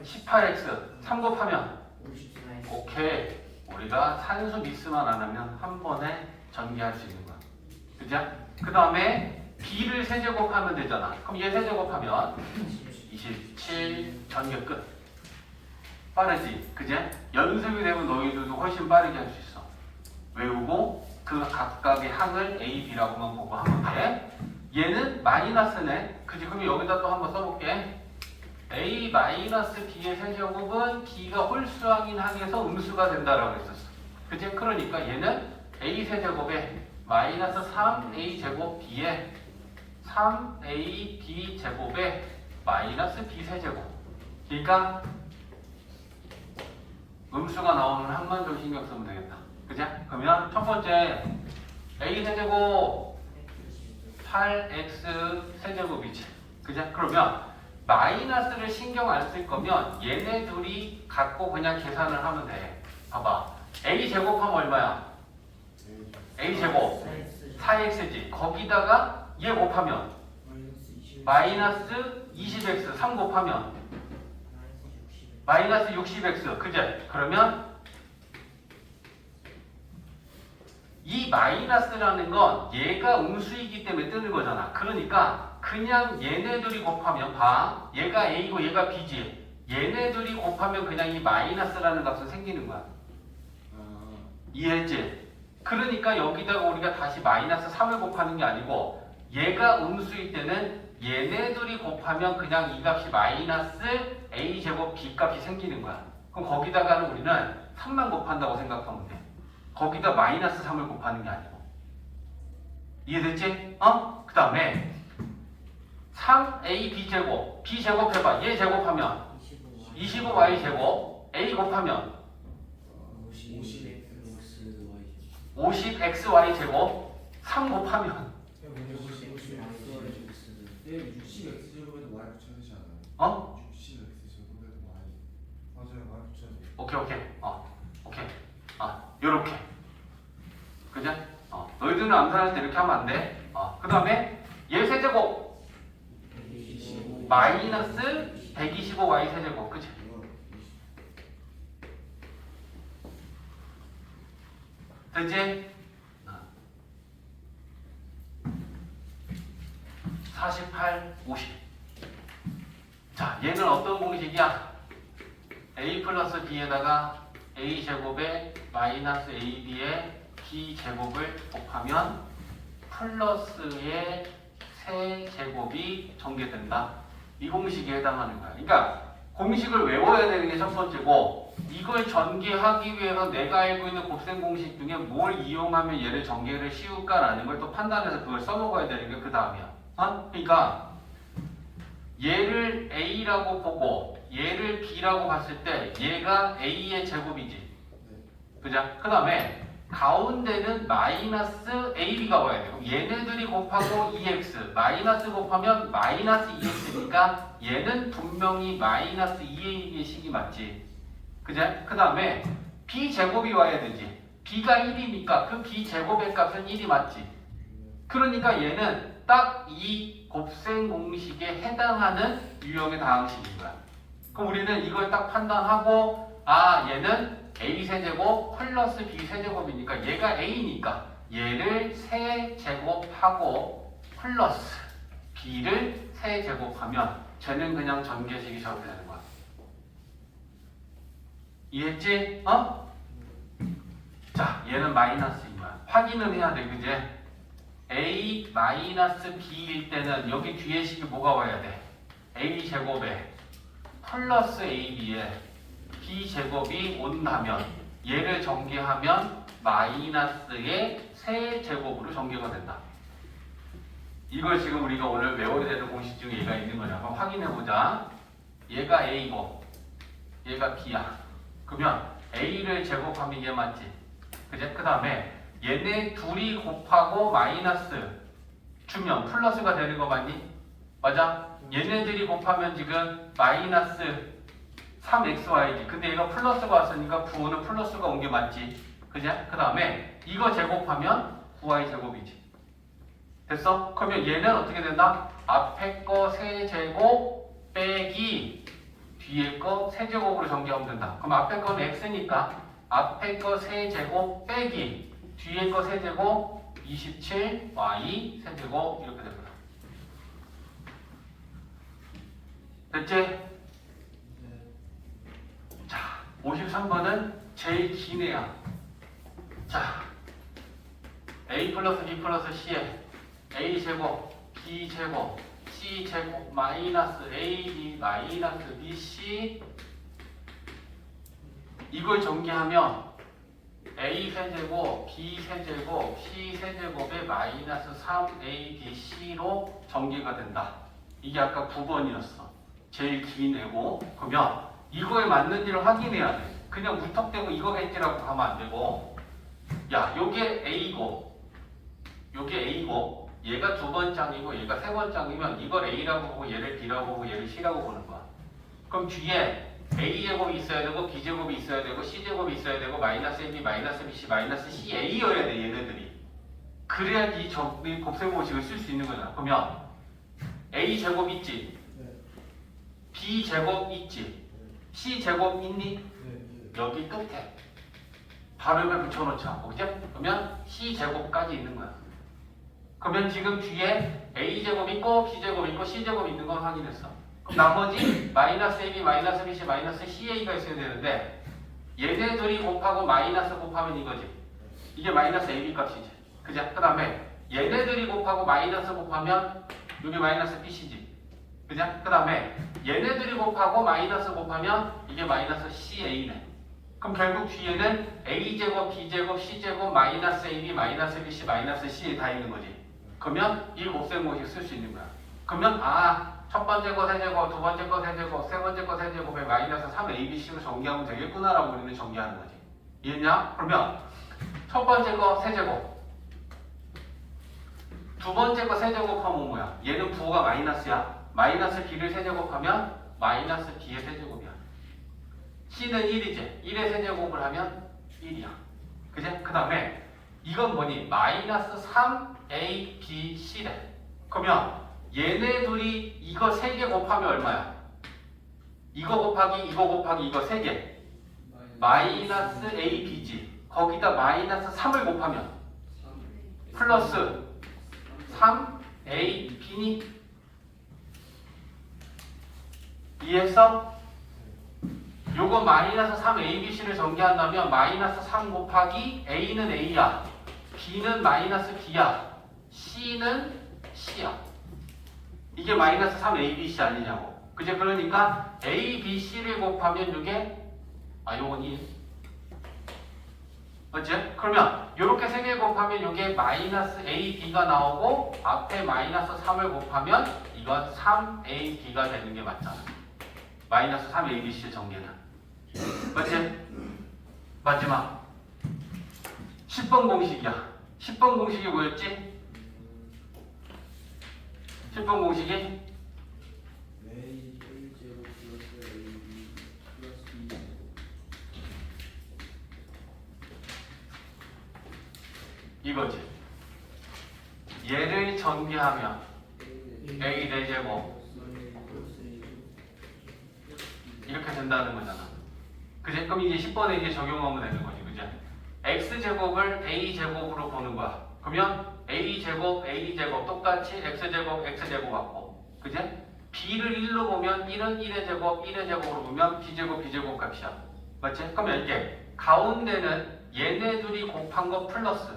18x, 3 곱하면 54 오케이. 우리가 산수 미스만 안 하면 한 번에 전개할 수 있는 거야. 그죠? 그 다음에 B를 세제곱하면 되잖아. 그럼 얘 세제곱하면 27 전개 끝. 빠르지? 그제? 연습이 되면 너희들도 훨씬 빠르게 할 수 있어. 외우고 그 각각의 항을 A, B라고만 보고 하면 돼. 얘는 마이너스네. 그지? 그럼 여기다 또 한번 써볼게. A 마이너스 B의 세제곱은 B가 홀수항인 항에서 음수가 된다라고 했었어. 그지? 그러니까 얘는 A 세제곱에 마이너스 3A 제곱 B에 3A B 제곱에 마이너스 B 세제곱. 그러니까 음수가 나오는 항만 좀 신경 쓰면 되겠다. 그죠? 그러면 첫 번째 A 세제곱 8X 세제곱이지. 그죠? 그러면 마이너스를 신경 안 쓸 거면 얘네 둘이 갖고 그냥 계산을 하면 돼. 봐봐. A 제곱하면 얼마야? A 제곱 4X지. 거기다가 얘 곱하면 마이너스 20X 3 곱하면 마이너스 60X. 그제? 그러면 이 마이너스라는 건 얘가 음수이기 때문에 뜨는 거잖아. 그러니까 그냥 얘네들이 곱하면 봐. 얘가 A고 얘가 B지. 얘네들이 곱하면 그냥 이 마이너스라는 값은 생기는 거야. 이해했지? 그러니까 여기다가 우리가 다시 마이너스 3을 곱하는 게 아니고 얘가 음수일 때는 얘네들이 곱하면 그냥 이 값이 마이너스 A제곱 B값이 생기는 거야. 그럼 거기다가는 우리는 3만 곱한다고 생각하면 돼. 거기다 마이너스 3을 곱하는 게 아니고. 이해됐지? 그 다음에 3A B제곱 B제곱 해봐. 얘 제곱하면 25Y 제곱 A 곱하면 50XY 제곱 3 곱하면 60x 제곱에도 y 붙여야 되지 않아요? 60x 제곱에도 y 맞아요 y 붙여야 돼요. 오케이. 요렇게. 그죠? 너희들은 암산할 때 이렇게 하면 안 돼. 그 다음에 얘 세제곱 마이너스 125y 세제곱, 그치? 되지? 48, 50. 자, 얘는 어떤 공식이야? a 플러스 b에다가 a 제곱에 마이너스 ab의 b 제곱을 곱하면 플러스의 세제곱이 전개된다. 이 공식에 해당하는 거야. 그러니까 공식을 외워야 되는 게 첫 번째고, 이걸 전개하기 위해서 내가 알고 있는 곱셈 공식 중에 뭘 이용하면 얘를 전개를 쉬울까라는 걸 또 판단해서 그걸 써먹어야 되는 게 그 다음이야. 그러니까 얘를 a라고 보고 얘를 b라고 봤을 때 얘가 a의 제곱이지. 그죠? 그 다음에 가운데는 마이너스 ab가 와야 돼. 그럼 얘네들이 곱하고 2x 마이너스 곱하면 마이너스 2x니까 얘는 분명히 마이너스 2ab의 식이 맞지. 그죠? 그 다음에 b 제곱이 와야 되지. b가 1이니까 그 b 제곱의 값은 1이 맞지. 그러니까 얘는 딱 이 곱셈 공식에 해당하는 유형의 다항식인 거야. 그럼 우리는 이걸 딱 판단하고, 아, 얘는 a 세제곱 플러스 b 세제곱이니까 얘가 a니까 얘를 세제곱하고 플러스 b를 세제곱하면 쟤는 그냥 전개식이 저렇게 되는 거야. 이해했지? 자, 얘는 마이너스인 거야. 확인은 해야 돼, 그지? a 마이너스 b일 때는 여기 뒤에 식이 뭐가 와야 돼? a 제곱에 플러스 ab에 b 제곱이 온다면 얘를 전개하면 마이너스의 세제곱으로 전개가 된다. 이걸 지금 우리가 오늘 외워야 되는 공식 중에 얘가 있는 거냐? 한번 확인해 보자. 얘가 a고 얘가 b야. 그러면 a를 제곱하면 얘 맞지? 그제? 그 다음에 얘네 둘이 곱하고 마이너스 주면 플러스가 되는 거 맞니? 맞아? 얘네들이 곱하면 지금 마이너스 3xy지. 근데 얘가 플러스가 왔으니까 부호는 플러스가 온 게 맞지. 그죠? 그 다음에 이거 제곱하면 9y 제곱이지. 됐어? 그러면 얘는 어떻게 된다? 앞에 거 세제곱 빼기 뒤에 거 세제곱으로 전개하면 된다. 그럼 앞에 거는 x니까 앞에 거 세제곱 빼기 뒤에 거 세제곱 27y 세제곱 이렇게 되거든. 됐지? 자, 53번은 제일 긴 애야. 자, a 플러스 b 플러스 c에 a 제곱, b 제곱, c 제곱 마이너스 ab 마이너스 bc 이걸 전개하면 a 세제곱, b 세제곱, c 세제곱에 마이너스 3abc로 전개가 된다. 이게 아까 9번이었어. 제일 긴 애고. 그러면 이거에 맞는지를 확인해야 돼. 그냥 무턱대고 이거겠지라고 가면 안 되고, 야, 요게 a고 요게 a고 얘가 두 번장이고 얘가 세 번장이면 이걸 a라고 보고 얘를 b라고 보고 얘를 c라고 보는 거야. 그럼 뒤에 a제곱이 있어야 되고 b제곱이 있어야 되고 c제곱이 있어야 되고 마이너스 ab 마이너스 bc 마이너스 ca여야 돼. 얘네들이. 그래야지 이 곱셈 공식을 쓸 수 있는 거잖아. 그러면 a제곱 있지, b제곱 있지, c제곱 있니? 여기 끝에 발음을 붙여놓자. 그죠? 그러면 c제곱까지 있는 거야. 그러면 지금 뒤에 a제곱 있고 b제곱 있고 c제곱 있는 건 확인했어. 그럼 나머지 마이너스 ab 마이너스 bc 마이너스 ca가 있어야 되는데 얘네 둘이 곱하고 마이너스 곱하면 이거지. 이게 마이너스 ab 값이지. 그죠? 그 다음에 얘네들이 곱하고 마이너스 곱하면 이게 마이너스 bc지. 그죠? 그 다음에 얘네들이 곱하고 마이너스 곱하면 이게 마이너스 ca네. 그럼 결국 뒤에는 a제곱, b제곱, c제곱, 마이너스 ab, 마이너스 bc, 마이너스 c 다 있는 거지. 그러면 이 곱셈 공식 쓸 수 있는 거야. 그러면 첫 번째 거 세제곱, 두 번째 거 세제곱, 세 번째 거 세제곱에 마이너스 3abc로 전개하면 되겠구나라고 우리는 전개하는 거지. 이해했냐? 그러면 첫 번째 거 세제곱, 두 번째 거 세제곱하면 뭐야? 얘는 부호가 마이너스야. 마이너스 b를 세제곱하면 마이너스 b의 세제곱이야. c는 1이지. 1의 세제곱을 하면 1이야. 그지? 그 다음에 이건 뭐니? 마이너스 3a, b, c래. 그러면 얘네 둘이 이거 3개 곱하면 얼마야? 이거 곱하기 이거 곱하기 이거 3개. 마이너스 a, b지. 거기다 마이너스 3을 곱하면 플러스 3a, b니? 이해했어? 요거 마이너스 3abc를 전개한다면 마이너스 3 곱하기 a는 a야, b는 마이너스 b야, c는 c야. 이게 마이너스 3abc 아니냐고. 그죠? 그러니까 abc를 곱하면 요게 요건 1. 맞지? 그러면 요렇게 3개 곱하면 요게 마이너스 ab가 나오고 앞에 마이너스 3을 곱하면 이건 3ab가 되는 게 맞잖아. 마이너스 3abc 전개는. 맞지? 마지막 10번 공식이야. 10번 공식이 뭐였지? 10번 공식이 A 제곱 플러스 AB 플러스 B 제곱. 이거지. 얘를 전개하면 A 4제곱 이렇게 된다는 거잖아. 그지? 그럼 이제 10번에 이제 적용하면 되는 거지. 그지? x제곱을 a제곱으로 보는 거야. 그러면 a제곱 똑같이 x제곱 같고, 그지? b를 1로 보면 1은 1의 제곱 1의 제곱으로 보면 b제곱 값이야. 맞지? 그러면 이게 가운데는 얘네 둘이 곱한 거 플러스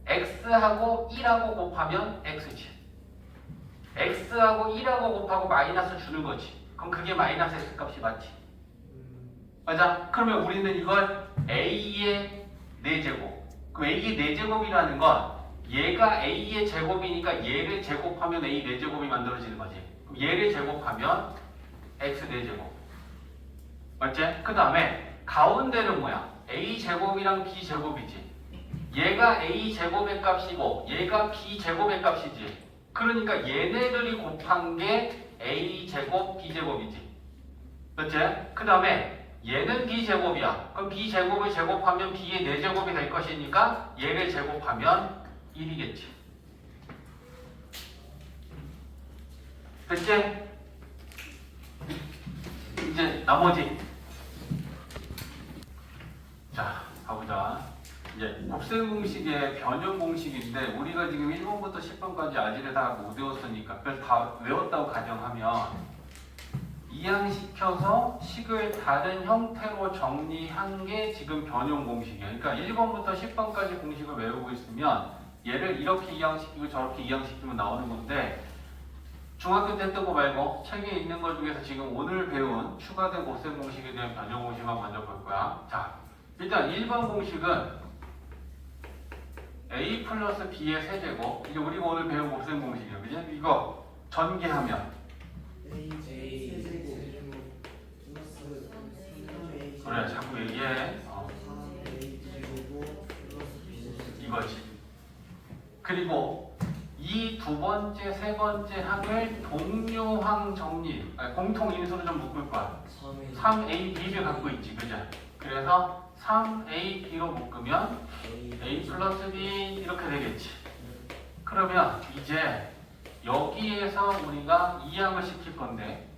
x하고 1하고 곱하면 x지. x하고 1하고 곱하고 마이너스 주는 거지. 그럼 그게 마이너스 x 값이 맞지. 맞아? 그러면 우리는 이걸 a의 4제곱. 그럼 a의 4제곱이라는 건 얘가 a의 제곱이니까 얘를 제곱하면 a 4제곱이 만들어지는 거지. 그럼 얘를 제곱하면 x 4제곱. 맞지? 그 다음에 가운데는 뭐야? a 제곱이랑 b 제곱이지. 얘가 a 제곱의 값이고 얘가 b 제곱의 값이지. 그러니까 얘네들이 곱한 게 a 제곱 b 제곱이지. 맞지? 그 다음에 얘는 b제곱이야. 그럼 b제곱을 제곱하면 b의 4제곱이 될 것이니까 얘를 제곱하면 1이겠지. 됐지? 이제 나머지. 자, 가보자. 이제 곱셈 공식의 변형 공식인데 우리가 지금 1번부터 10번까지 아직을 다 못 외웠으니까 그래서 다 외웠다고 가정하면 이항시켜서 식을 다른 형태로 정리한 게 지금 변형 공식이에요. 그러니까 1번부터 10번까지 공식을 외우고 있으면 얘를 이렇게 이항시키고 저렇게 이항시키면 나오는 건데 중학교 때 했던 거 말고 책에 있는 것 중에서 지금 오늘 배운 추가된 곱셈 공식에 대한 변형 공식만 먼저 볼 거야. 자, 일단 1번 공식은 a 플러스 b의 세제곱. 이게 우리가 오늘 배운 곱셈 공식이에요. 그지? 이거 전개하면 그래, 자꾸 얘기해. 이거지. 그리고 이 두 번째, 세 번째 항을 동료항 정리, 공통 인수로 좀 묶을 거야. 3ab를 갖고 있지, 그죠? 그래서 3ab로 묶으면 a 플러스 b 이렇게 되겠지. 그러면 이제 여기에서 우리가 이항을 시킬 건데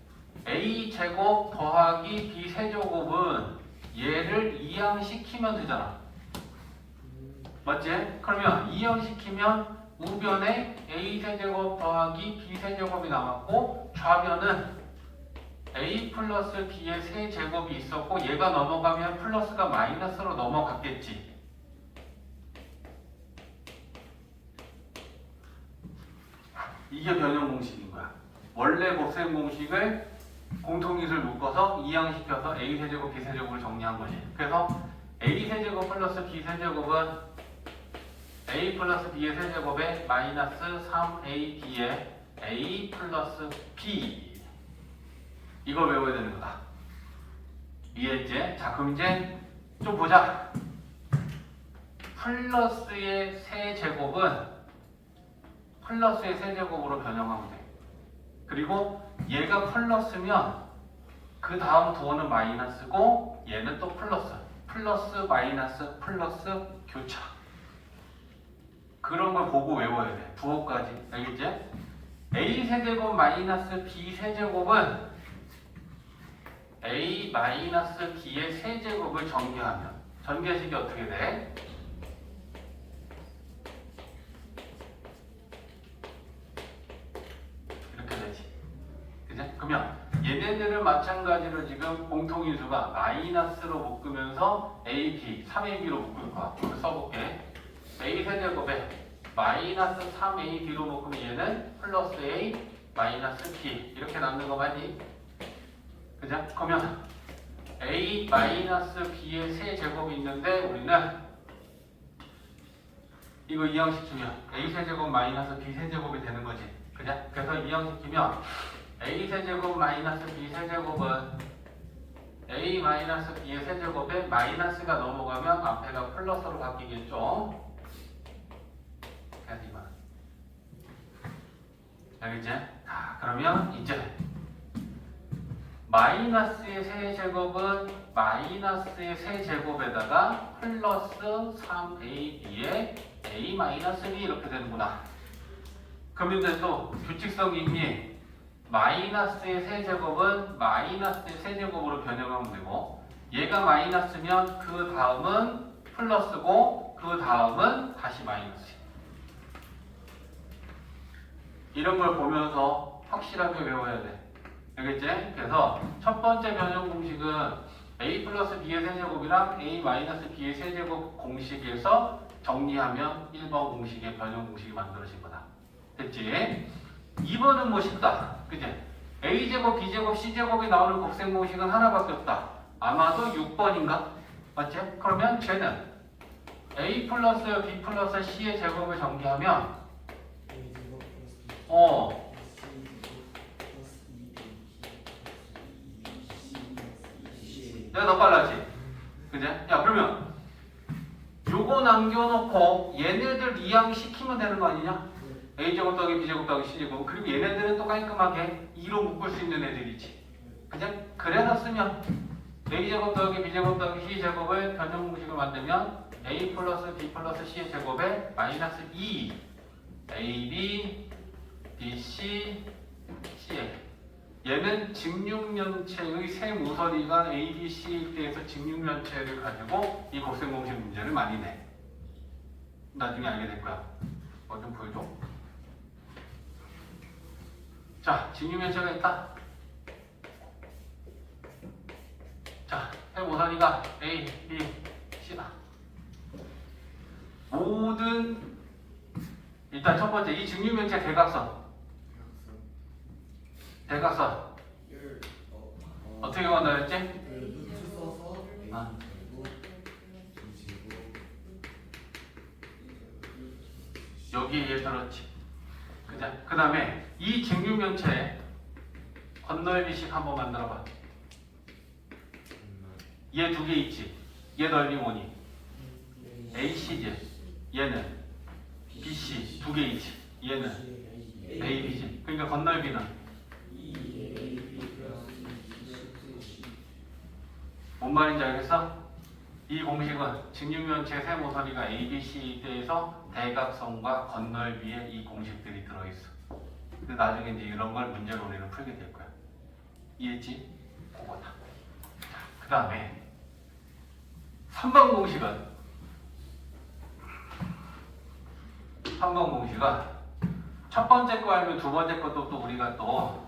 a 제곱 더하기 b 세제곱은 얘를 이항시키면 되잖아. 맞지? 그러면 이항시키면 우변에 a 세제곱 더하기 b 세제곱이 남았고 좌변은 a 플러스 b의 세제곱이 있었고 얘가 넘어가면 플러스가 마이너스로 넘어갔겠지. 이게 변형 공식인 거야. 원래 곱셈 공식을 공통인수를 묶어서 이항시켜서 a 세제곱 b 세제곱을 정리한 거지. 그래서 a 세제곱 플러스 b 세제곱은 a 플러스 b의 세제곱에 마이너스 3ab의 a 플러스 b 이걸 외워야 되는 거다. 이해했지? 자, 그럼 이제 좀 보자. 플러스의 세제곱은 플러스의 세제곱으로 변형하면 돼. 그리고 얘가 플러스면 그 다음 도어는 마이너스고 얘는 또 플러스. 플러스 마이너스 플러스 교차. 그런 걸 보고 외워야 돼. 부호까지. 알겠지? a 세제곱 마이너스 b 세제곱은 a 마이너스 b의 세제곱을 전개하면 전개식이 어떻게 돼? 이렇게 되지. 그지? 그러면 얘네들은 마찬가지로 지금 공통인수가 마이너스로 묶으면서 ab, 3ab로 묶을 거야. 이거 써볼게. a 세제곱에 마이너스 3ab로 묶으면 얘는 플러스 a 마이너스 b 이렇게 남는 거 맞니? 그죠? 그러면 a 마이너스 b의 세제곱이 있는데 우리는 이거 이항시키면 a 세제곱 마이너스 b 세제곱이 되는 거지. 그죠? 그래서 이항시키면 a 세제곱 마이너스 b 세제곱은 a 마이너스 b의 세제곱에 마이너스가 넘어가면 앞에가 플러스로 바뀌겠죠. 그래서 이거 알겠지? 자, 그러면 이제 마이너스의 세제곱은 마이너스의 세제곱에다가 플러스 3ab의 a 마이너스 b 이렇게 되는구나. 그러면 이제 또 규칙성이 있니? 마이너스의 세제곱은 마이너스의 세제곱으로 변형하면 되고 얘가 마이너스면 그 다음은 플러스고 그 다음은 다시 마이너스. 이런 걸 보면서 확실하게 외워야 돼. 알겠지? 그래서 첫 번째 변형 공식은 a 플러스 b의 세제곱이랑 a 마이너스 b의 세제곱 공식에서 정리하면 1번 공식의 변형 공식이 만들어진 거다. 됐지? 2번은 뭐 쉽다. 그지? a제곱, b제곱, c제곱이 나오는 곱셈 공식은 하나밖에 없다. 아마도 6번인가? 맞지? 그러면 쟤는 a 플러스 b 플러스 c의 제곱을 정리하면 내가 더 빨랐지? 그지? 야 그러면 요거 남겨놓고 얘네들 이항시키면 되는 거 아니냐? a제곱 더하기 b제곱 더하기 c제곱 그리고 얘네들은 또 깔끔하게 2로 묶을 수 있는 애들이지. 그지? 그래서 쓰면 a제곱 더하기 b제곱 더하기 c제곱을 변형 공식을 만들면 a 플러스 b 플러스 c의 제곱에 마이너스 2 ab bc c에 얘는 직육면체의 세 모서리가 a, b, c에 대해서 직육면체를 가지고 이 곱셈 공식 문제를 많이 내. 나중에 알게 될 거야. 뭐 좀 보여줘. 자, 직육면체가 있다. 자, 세 모서리가 a, b, c다. 모든 일단 첫 번째 이 직육면체 대각선. 대각선 어떻게 만들었지? 루트 써서 아. 여기에 들었지. 그죠? 그 다음에 이 직육면체에 건널비식 한번 만들어봐. 얘 두 개 있지. 얘 넓이 뭐니? AC지. 얘는 BC 두 개 있지. 얘는 AB지. 그러니까 건널비는 뭔 말인지 알겠어? 이 공식은 직육면체 세 모서리가 A, B, C에 대해서 대각선과 건널비에 이 공식들이 들어있어. 근데 나중에 이제 이런 걸 문제로 우리는 풀게 될 거야. 이해했지? 그거다. 그 다음에 3번 공식은 3번 공식은 첫 번째 거 알면 두 번째 것도 또 우리가 또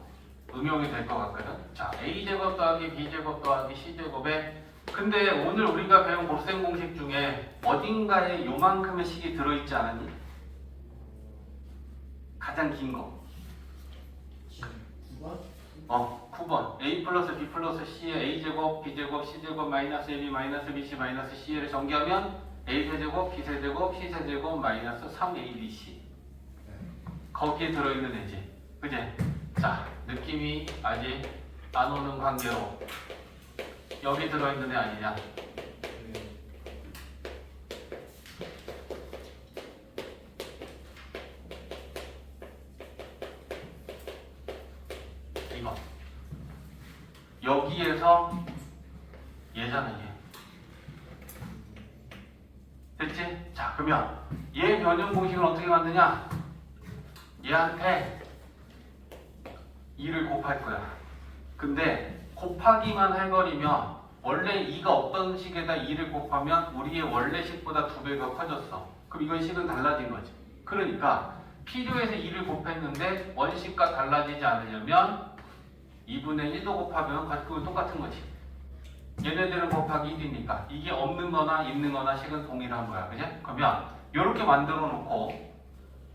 응용이 될 것 같거든. 자, a제곱 더하기 b제곱 더하기 c제곱에 근데 오늘 우리가 배운 곱셈 공식 중에 어딘가에 요만큼의 식이 들어있지 않았니? 가장 긴 거. 9번? 9번. a 플러스 b 플러스 c의 a제곱, b제곱, c제곱, 마이너스 ab, 마이너스 bc, 마이너스 c를 전개하면 a세제곱, b세제곱, c세제곱, 마이너스 3abc. 거기에 들어있는 애지. 그지? 자, 느낌이 아직 안 오는 관계로 여기 들어있는 애 아니냐? 이거 여기에서 얘잖아 얘. 됐지? 자, 그러면 얘 변형 공식은 어떻게 만드냐? 얘한테 2를 곱할 거야. 근데 곱하기만 해버리면 원래 2가 없던 식에다 2를 곱하면 우리의 원래 식보다 2배가 커졌어. 그럼 이건 식은 달라진 거지. 그러니까 필요해서 2를 곱했는데 원식과 달라지지 않으려면 2분의 1도 곱하면 그건 똑같은 거지. 얘네들은 곱하기 1이니까 이게 없는 거나 있는 거나 식은 동일한 거야. 그지? 그러면 이렇게 만들어 놓고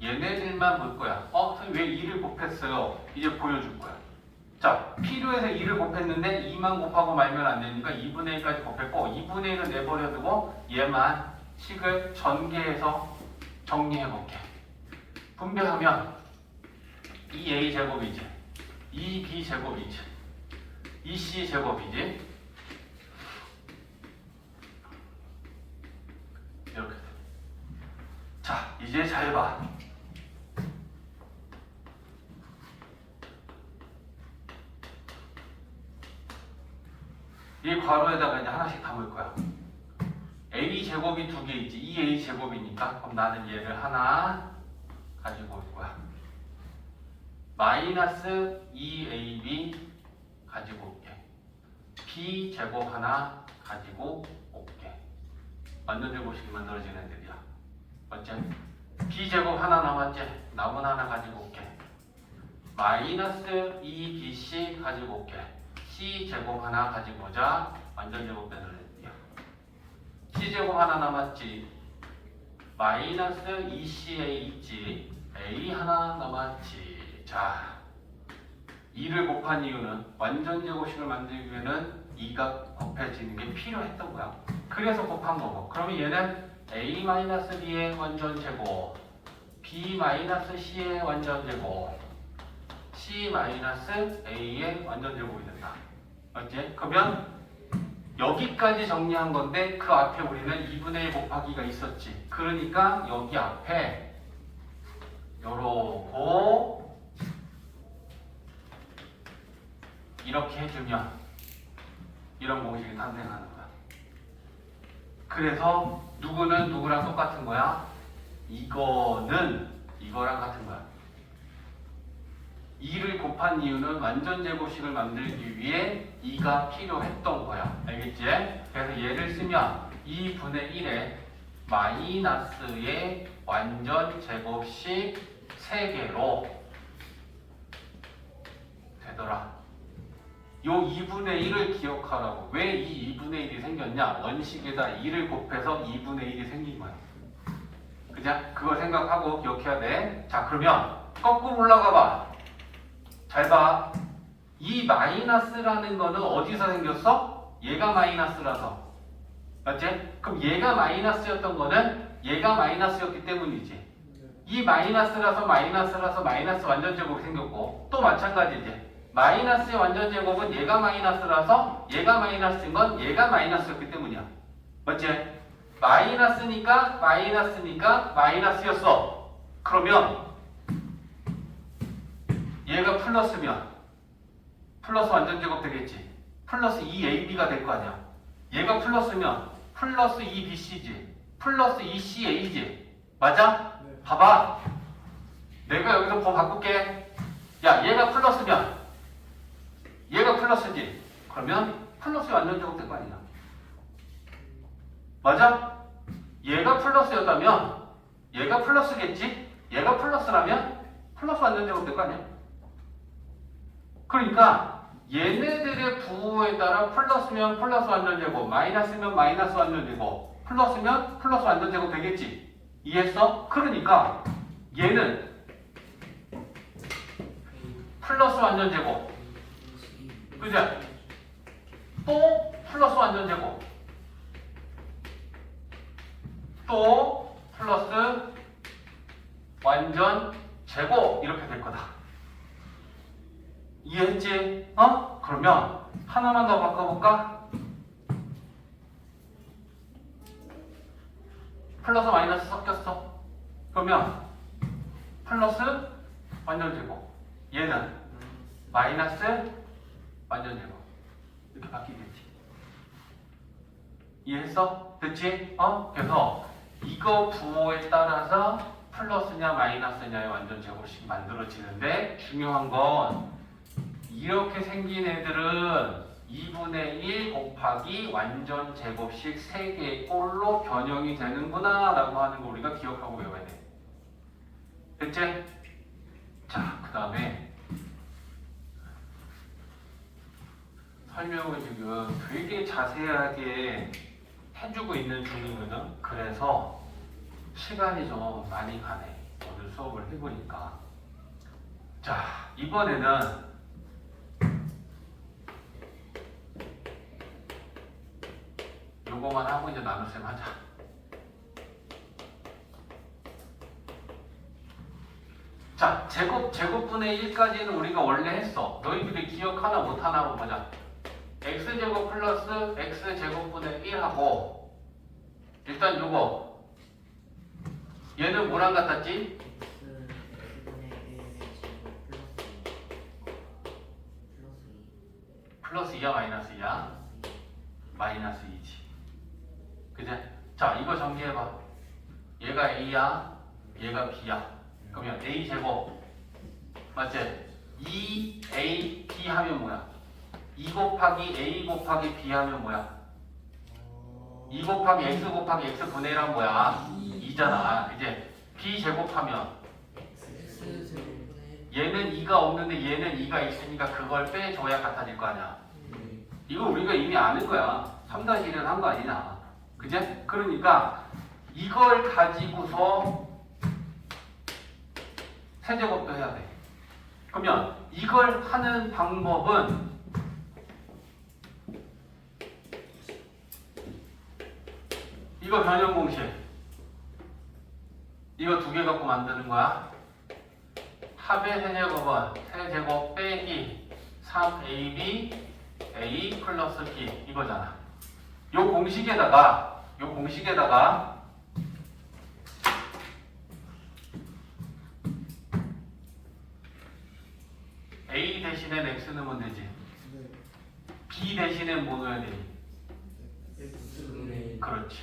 얘네들만 볼 거야. 선생님 왜 2를 곱했어요? 이제 보여줄 거야. 자, 필요해서 2를 곱했는데 2만 곱하고 말면 안 되니까 2분의 1까지 곱했고 2분의 1은 내버려두고 얘만 식을 전개해서 정리해 볼게. 분배하면 2a 제곱이지, 2b 제곱이지, 2c 제곱이지. 이렇게. 자, 이제 잘 봐. 이 괄호에다가 이제 하나씩 담을 거야. a 제곱이 2개 있지. 2a 제곱이니까 그럼 나는 얘를 하나 가지고 올 거야. 마이너스 2ab 가지고 올게. b 제곱 하나 가지고 올게. 완전 제곱식이 만들어진 애들이야. 맞지? b 제곱 하나 남았지? 남은 하나 가지고 올게. 마이너스 2bc 가지고 올게. c 제곱 하나 가지고 오자. 완전 제곱 배들이야. c 제곱 하나 남았지. 마이너스 2ca 있지. a 하나 남았지. 자, 2를 곱한 이유는 완전 제곱식을 만들기 위해는 2가 곱해지는 게 필요했던 거야. 그래서 곱한 거고. 그러면 얘는 a-b의 완전 제곱, b-c의 완전 제곱, c-a의 완전 제곱이 된다. 맞지? 그러면 여기까지 정리한 건데 그 앞에 우리는 2분의 1 곱하기가 있었지. 그러니까 여기 앞에 요러고 이렇게 해주면 이런 공식이 탄생하는 거야. 그래서 누구는 누구랑 똑같은 거야? 이거는 이거랑 같은 거야. 2를 곱한 이유는 완전 제곱식을 만들기 위해 2가 필요했던 거야. 알겠지? 그래서 얘를 쓰면 2분의 1에 마이너스의 완전 제곱식 3개로 되더라. 요 2분의 1을 기억하라고. 왜 이 2분의 1이 생겼냐? 원식에다 2를 곱해서 2분의 1이 생긴 거야. 그냥 그거 생각하고 기억해야 돼. 자, 그러면 거꾸로 올라가 봐. 잘 봐. 이 마이너스라는 거는 어디서 생겼어? 얘가 마이너스라서. 맞지? 그럼 얘가 마이너스였던 거는 얘가 마이너스였기 때문이지. 이 마이너스라서 마이너스 완전 제곱이 생겼고 또 마찬가지지. 마이너스의 완전 제곱은 얘가 마이너스라서 얘가 마이너스인 건 얘가 마이너스였기 때문이야. 맞지? 마이너스니까 마이너스였어. 그러면 얘가 플러스면 플러스 완전 제곱 되겠지. 플러스 2ab가 될 거 아니야. 얘가 플러스면 플러스 2bc지. 플러스 2ca지. 맞아? 네. 봐봐. 내가 여기서 뭐 바꿀게. 야, 얘가 플러스면 얘가 플러스지. 그러면 플러스 완전 제곱 될 거 아니야. 맞아? 얘가 플러스였다면 얘가 플러스겠지? 얘가 플러스라면 플러스 완전 제곱 될 거 아니야? 그러니까 얘네들의 부호에 따라 플러스면 플러스 완전 제곱, 마이너스면 마이너스 완전 제곱, 플러스면 플러스 완전 제곱 되겠지? 이해했어? 그러니까 얘는 플러스 완전 제곱, 그죠? 또 플러스 완전 제곱, 또 플러스 완전 제곱 이렇게 될 거다. 이해했지? 그러면 하나만 더 바꿔볼까? 플러스 마이너스 섞였어. 그러면 플러스 완전 제곱, 얘는 마이너스 완전 제곱 이렇게 바뀌겠지. 이해했어? 됐지? 그래서 이거 부호에 따라서 플러스냐 마이너스냐의 완전 제곱식 만들어지는데 중요한 건 이렇게 생긴 애들은 2분의 1 곱하기 완전 제곱식 3개의 꼴로 변형이 되는구나 라고 하는 거 우리가 기억하고 외워야 돼. 됐지? 자, 그 다음에 설명을 지금 되게 자세하게 해주고 있는 중이거든. 그래서 시간이 좀 많이 가네. 오늘 수업을 해보니까. 자, 이번에는 요거만 하고 이제 나눗셈 하자. 자, 제곱분의 1까지는 우리가 원래 했어. 너희들이 기억하나 못하나 한번 보자. x제곱 플러스 x제곱분의 1하고 일단 요거 얘는 뭐랑 같았지? x분의 1의 제곱 플러스 2 플러스 2야 마이너스 2야? 마이너스 2지. 그제? 자, 이거 정리해봐. 얘가 a야, 얘가 b야. 그러면 a제곱 맞지? 2ab 하면 뭐야? 2 곱하기 a 곱하기 b 하면 뭐야? 2 곱하기 x 곱하기 x분의 1 하면 뭐야? 2잖아. 이제 b 제곱하면 얘는 2가 없는데 얘는 2가 있으니까 그걸 빼줘야 같아질 거 아니야. 이거 우리가 이미 아는 거야. 3-1은 한 거 아니냐. 그제? 그러니까 이걸 가지고서 세제곱도 해야 돼. 그러면 이걸 하는 방법은 이거 변형 공식. 이거 두 개 갖고 만드는 거야. 합의 세제곱은 세제곱 빼기 3ab a 플러스 b 이거잖아. 요 공식에다가 a 대신에 x 넣으면 되지. b 대신에 뭐 넣어야 되니? 그렇지.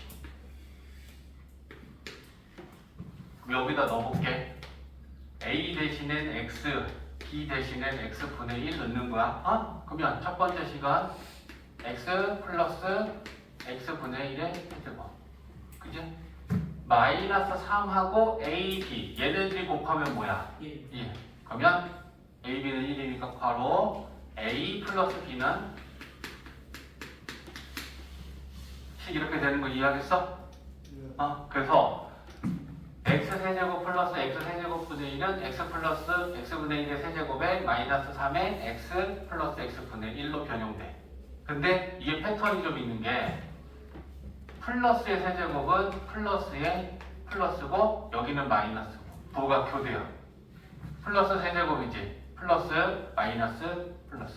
그럼 여기다 넣어볼게. a 대신엔 x, b 대신엔 x분의 1 넣는 거야. 어? 그러면 첫 번째 시간 x 플러스 x분의 1의 세제곱. 그지? 마이너스 3하고 a, b 얘네들이 곱하면 뭐야? 1. 그러면 a, b는 1이니까 바로 a 플러스 b는 식 이렇게 되는 거 이해하겠어? 그래서 x세제곱 플러스 x세제곱분의 1은 x 플러스 x분의 1의 세제곱에 마이너스 3의 x 플러스 x분의 1로 변형돼. 근데 이게 패턴이 좀 있는 게 플러스의 세제곱은 플러스의 플러스고 여기는 마이너스고 부호가 교대야. 플러스 세제곱이지. 플러스 마이너스 플러스.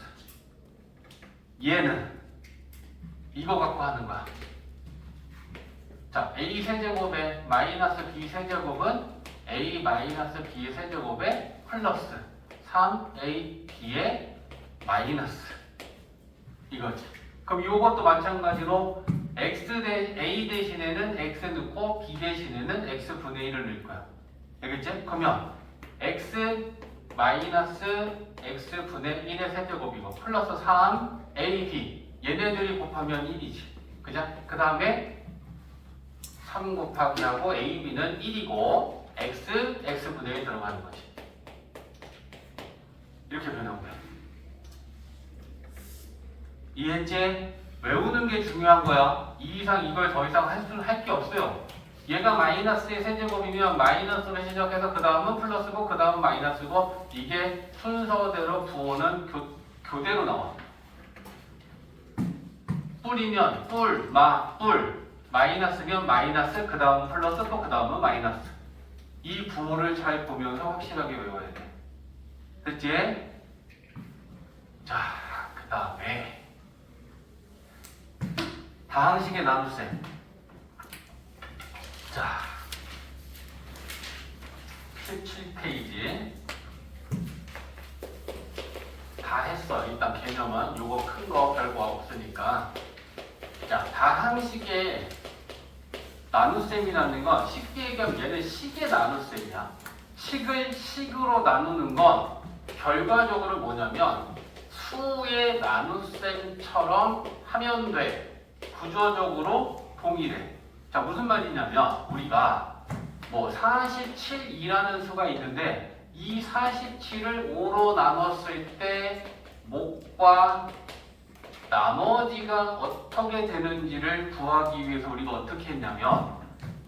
얘는 이거 갖고 하는 거야. 자, a 세제곱에 마이너스 b 세제곱은 a 마이너스 b의 세제곱에 플러스 3a b의 마이너스 이거지. 그럼 이것도 마찬가지로 a 대신에는 x 넣고 b 대신에는 x분의 1을 넣을 거야. 알겠지? 그러면 x 마이너스 x분의 1의 세제곱이고 플러스 3ab 얘네들이 곱하면 1이지. 그죠? 그 다음에 3 곱하기 하고 ab는 1이고 x분의 1 들어가는 거지. 이렇게 변한 거야. 이해했지? 외우는 게 중요한 거야. 이 이상 이걸 더 이상 할 게 없어요. 얘가 마이너스의 세제곱이면 마이너스로 시작해서 그 다음은 플러스고 그 다음은 마이너스고 이게 순서대로 부호는 교대로 나와. 뿔이면 뿔, 뿔 마이너스면 마이너스 그 다음은 플러스 또 그 다음은 마이너스. 이 부호를 잘 보면서 확실하게 외워야 돼. 됐지? 자, 그 다음에 다항식의 나눗셈. 자, 17페이지 다 했어. 일단 개념은 요거 큰 거 별거 없으니까. 자, 다항식의 나눗셈이라는 건 쉽게 얘기하면 얘는 식의 나눗셈이야. 식을 식으로 나누는 건 결과적으로 뭐냐면 수의 나눗셈처럼 하면 돼. 구조적으로 동일해. 자, 무슨 말이냐면 우리가 뭐 47이라는 수가 있는데 이 47을 5로 나눴을 때 목과 나머지가 어떻게 되는지를 구하기 위해서 우리가 어떻게 했냐면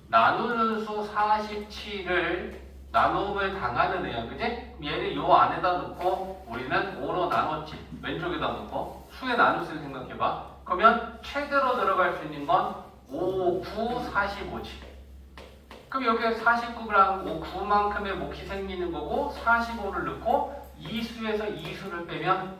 나누는 수 47을 나눔을 당하는 애야, 그지? 얘를 요 안에다 넣고 우리는 5로 나눴지. 왼쪽에다 넣고 수의 나눗셈 생각해봐. 그러면 최대로 들어갈 수 있는 건 5, 9, 45지. 그럼 여기에 49랑 9만큼의 몫이 생기는 거고 45를 넣고 이 수에서 이 수를 빼면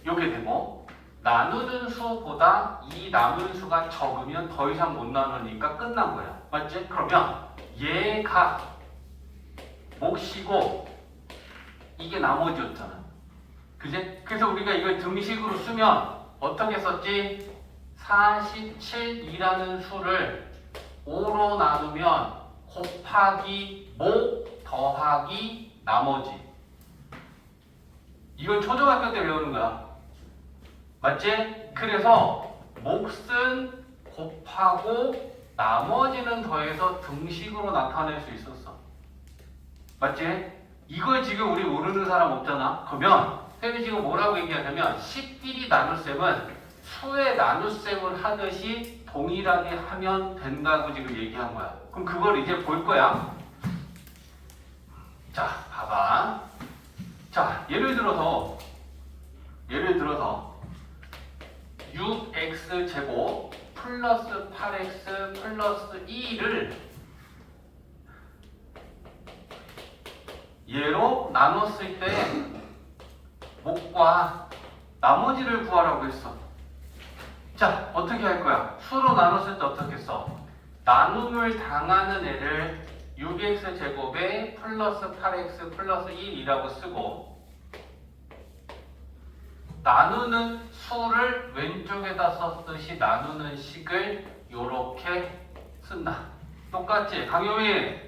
이렇게 되고 나누는 수보다 이 남은 수가 적으면 더 이상 못 나누니까 끝난 거야. 맞지? 그러면 얘가 몫이고 이게 나머지였잖아. 그지? 그래서 우리가 이걸 등식으로 쓰면 어떻게 썼지? 47이라는 수를 5로 나누면 곱하기 목 더하기 나머지. 이건 초등학교 때 배우는 거야. 맞지? 그래서 몫은 곱하고 나머지는 더해서 등식으로 나타낼 수 있었어. 맞지? 이걸 지금 우리 모르는 사람 없잖아. 그러면 쌤이 지금 뭐라고 얘기하냐면 10끼리 나눗셈은 수의 나눗셈을 하듯이 동일하게 하면 된다고 지금 얘기한 거야. 그럼 그걸 이제 볼 거야. 자, 봐봐. 자, 예를 들어서 6x 제곱 플러스 8x 플러스 2를 얘로 나눴을 때 목과 나머지를 구하라고 했어. 자, 어떻게 할 거야? 수로 나눴을 때 어떻게 써? 나눔을 당하는 애를 6x 제곱에 플러스 8x 플러스 1이라고 쓰고 나누는 수를 왼쪽에다 썼듯이 나누는 식을 요렇게 쓴다. 똑같지? 강효민,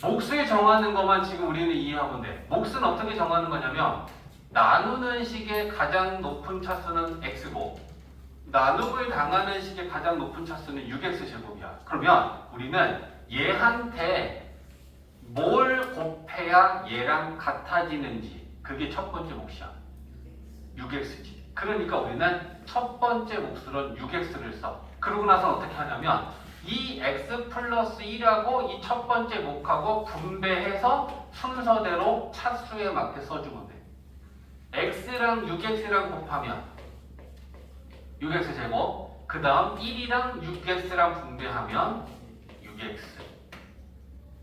몫을 정하는 것만 지금 우리는 이해하면 돼. 몫은 어떻게 정하는 거냐면 나누는 식의 가장 높은 차수는 x고 나눔을 당하는 식의 가장 높은 차수는 6x 제곱이야. 그러면 우리는 얘한테 뭘 곱해야 얘랑 같아지는지 그게 첫 번째 몫이야. 6x지. 그러니까 우리는 첫 번째 몫으로 6x를 써. 그러고 나서 어떻게 하냐면 이 x 플러스 1하고 이 첫 번째 몫하고 분배해서 순서대로 차수에 맞게 써주면 돼. x랑 6x랑 곱하면 6x 제곱, 그 다음 1이랑 6x랑 분배하면 6x.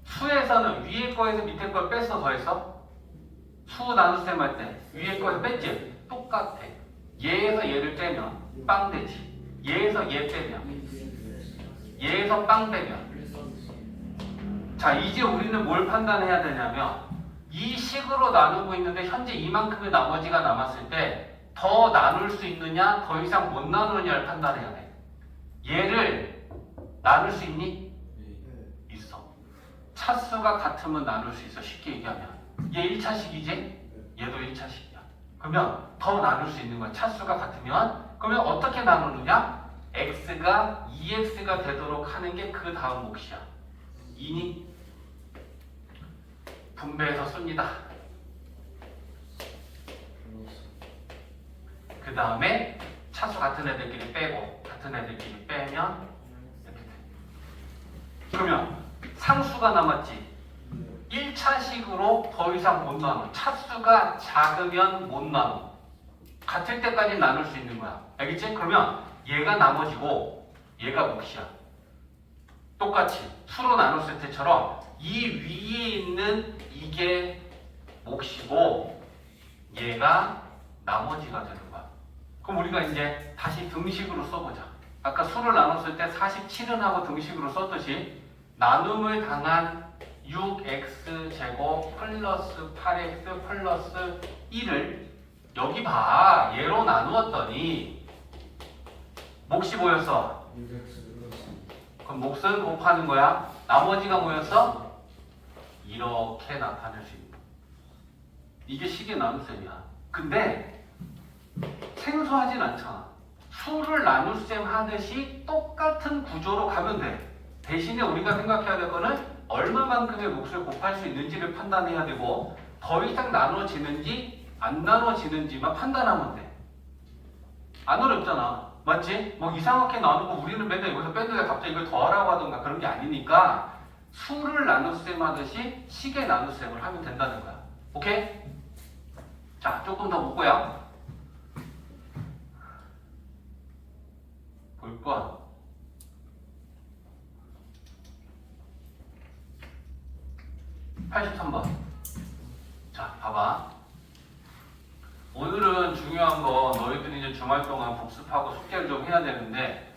수에서는 위에 거에서 밑에 걸 뺐어, 더했어? 수 나눗셈 할 때 위에 거에서 뺐지? 똑같아. 얘에서 얘를 빼면 빵 되지. 얘에서 얘 빼면 얘에서 빵 빼면. 자, 이제 우리는 뭘 판단해야 되냐면 이 식으로 나누고 있는데 현재 이만큼의 나머지가 남았을 때 더 나눌 수 있느냐 더 이상 못 나누느냐를 판단해야 돼. 얘를 나눌 수 있니? 있어. 차수가 같으면 나눌 수 있어. 쉽게 얘기하면 얘 1차식이지? 얘도 1차식이야. 그러면 더 나눌 수 있는 거야. 차수가 같으면. 그러면 어떻게 나누느냐? x가 2x가 되도록 하는 게 그 다음 몫이야. 2니? 분배해서 씁니다. 그 다음에 차수 같은 애들끼리 빼고 같은 애들끼리 빼면 이렇게 돼. 그러면 상수가 남았지. 1차식으로 더 이상 못 나눠. 차수가 작으면 못 나눠. 같을 때까지 나눌 수 있는 거야. 알겠지? 그러면 얘가 나머지고 얘가 몫이야. 똑같이 수로 나눴을 때처럼 이 위에 있는 이게 몫이고 얘가 나머지가 되는 거야. 그럼 우리가 이제 다시 등식으로 써보자. 아까 수를 나눴을 때 47은 하고 등식으로 썼듯이 나눔을 당한 6x 제곱 플러스 8x 플러스 1을 여기 봐. 얘로 나누었더니 몫이 뭐였어? 6x 플러스 그럼 몫은 곱하는 거야. 나머지가 뭐였어? 이렇게 나타낼 수 있는 거. 이게 식의 나눗셈이야. 근데 생소하진 않잖아. 수를 나눗셈 하듯이 똑같은 구조로 가면 돼. 대신에 우리가 생각해야 될 거는 얼마만큼의 몫을 곱할 수 있는지를 판단해야 되고, 더 이상 나눠지는지 안 나눠지는지만 판단하면 돼. 안 어렵잖아. 맞지? 뭐 이상하게 나누고 우리는 맨날 여기서 뺐는데 갑자기 이걸 더하라고 하던가 그런 게 아니니까 수를 나눗셈 하듯이 식의 나눗셈을 하면 된다는 거야. 오케이? 자, 조금 더 볼거야. 볼 거. (83번) 자, 봐봐. 오늘은 중요한 거 너희들이 이제 주말 동안 복습하고 숙제를 좀 해야 되는데,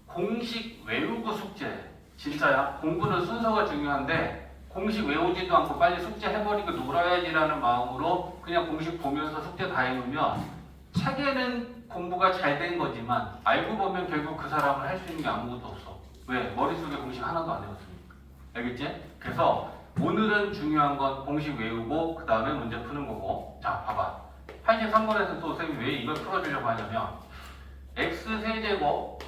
공식 외우고 숙제. 진짜야. 공부는 순서가 중요한데 공식 외우지도 않고 빨리 숙제 해버리고 놀아야지라는 마음으로 그냥 공식 보면서 숙제 다 해놓으면 책에는 공부가 잘 된 거지만 알고 보면 결국 그 사람은 할 수 있는 게 아무것도 없어. 왜? 머릿속에 공식 하나도 안 외웠으니까. 알겠지? 그래서 오늘은 중요한 건 공식 외우고 그 다음에 문제 푸는 거고. 자, 봐봐. 83번에서 또 선생님이 왜 이걸 풀어주려고 하냐면, x세제곱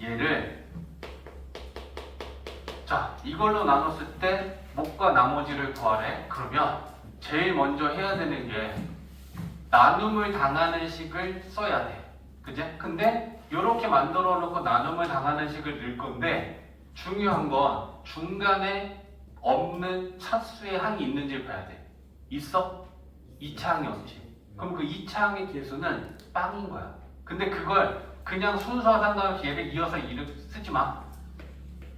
얘를, 자, 이걸로 나눴을 때 몫과 나머지를 구하래. 그러면 제일 먼저 해야 되는 게 나눔을 당하는 식을 써야 돼. 그제? 근데 이렇게 만들어 놓고 나눔을 당하는 식을 넣을 건데, 중요한 건 중간에 없는 차수의 항이 있는지를 봐야 돼. 있어? 2차항이 없지. 그럼 그 2차항의 개수는 빵인 거야. 근데 그걸 그냥 순서 상관없이 얘를 이어서 이렇게 쓰지 마.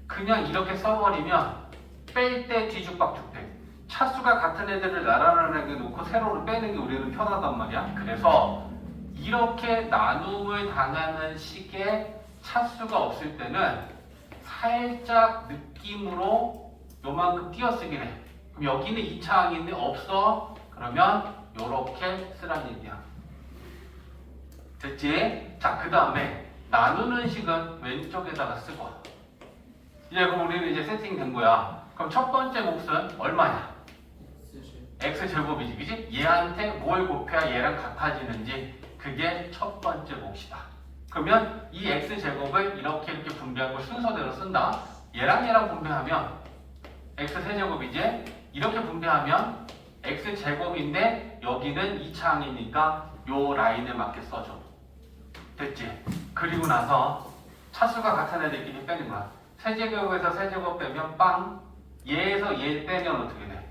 그냥 이렇게 써버리면 뺄 때 뒤죽박죽돼. 차수가 같은 애들을 나란하게 놓고 세로로 빼는 게 우리는 편하단 말이야. 그래서 이렇게 나눔을 당하는 식의 차수가 없을 때는 살짝 느낌으로 요만큼 띄어쓰긴 해. 그럼 여기는 2차항인데 없어? 그러면 요렇게 쓰란 얘기야. 됐지? 자, 그 다음에 나누는 식은 왼쪽에다가 쓰고. 이제 그럼 우리는 이제 세팅된 거야. 그럼 첫 번째 몫은 얼마냐? x제곱이지, 그지? 얘한테 뭘 곱해야 얘랑 같아지는지, 그게 첫 번째 몫이다. 그러면 이 x제곱을 이렇게 분배한 걸 순서대로 쓴다. 얘랑 분배하면 x세제곱이지? 이렇게 분배하면 x제곱인데 여기는 2차항이니까 요 라인에 맞게 써줘. 됐지? 그리고 나서 차수가 같은 애들끼리 빼는 거야. 세제곱에서 세제곱 빼면 빵, 얘에서 얘 빼면 어떻게 돼?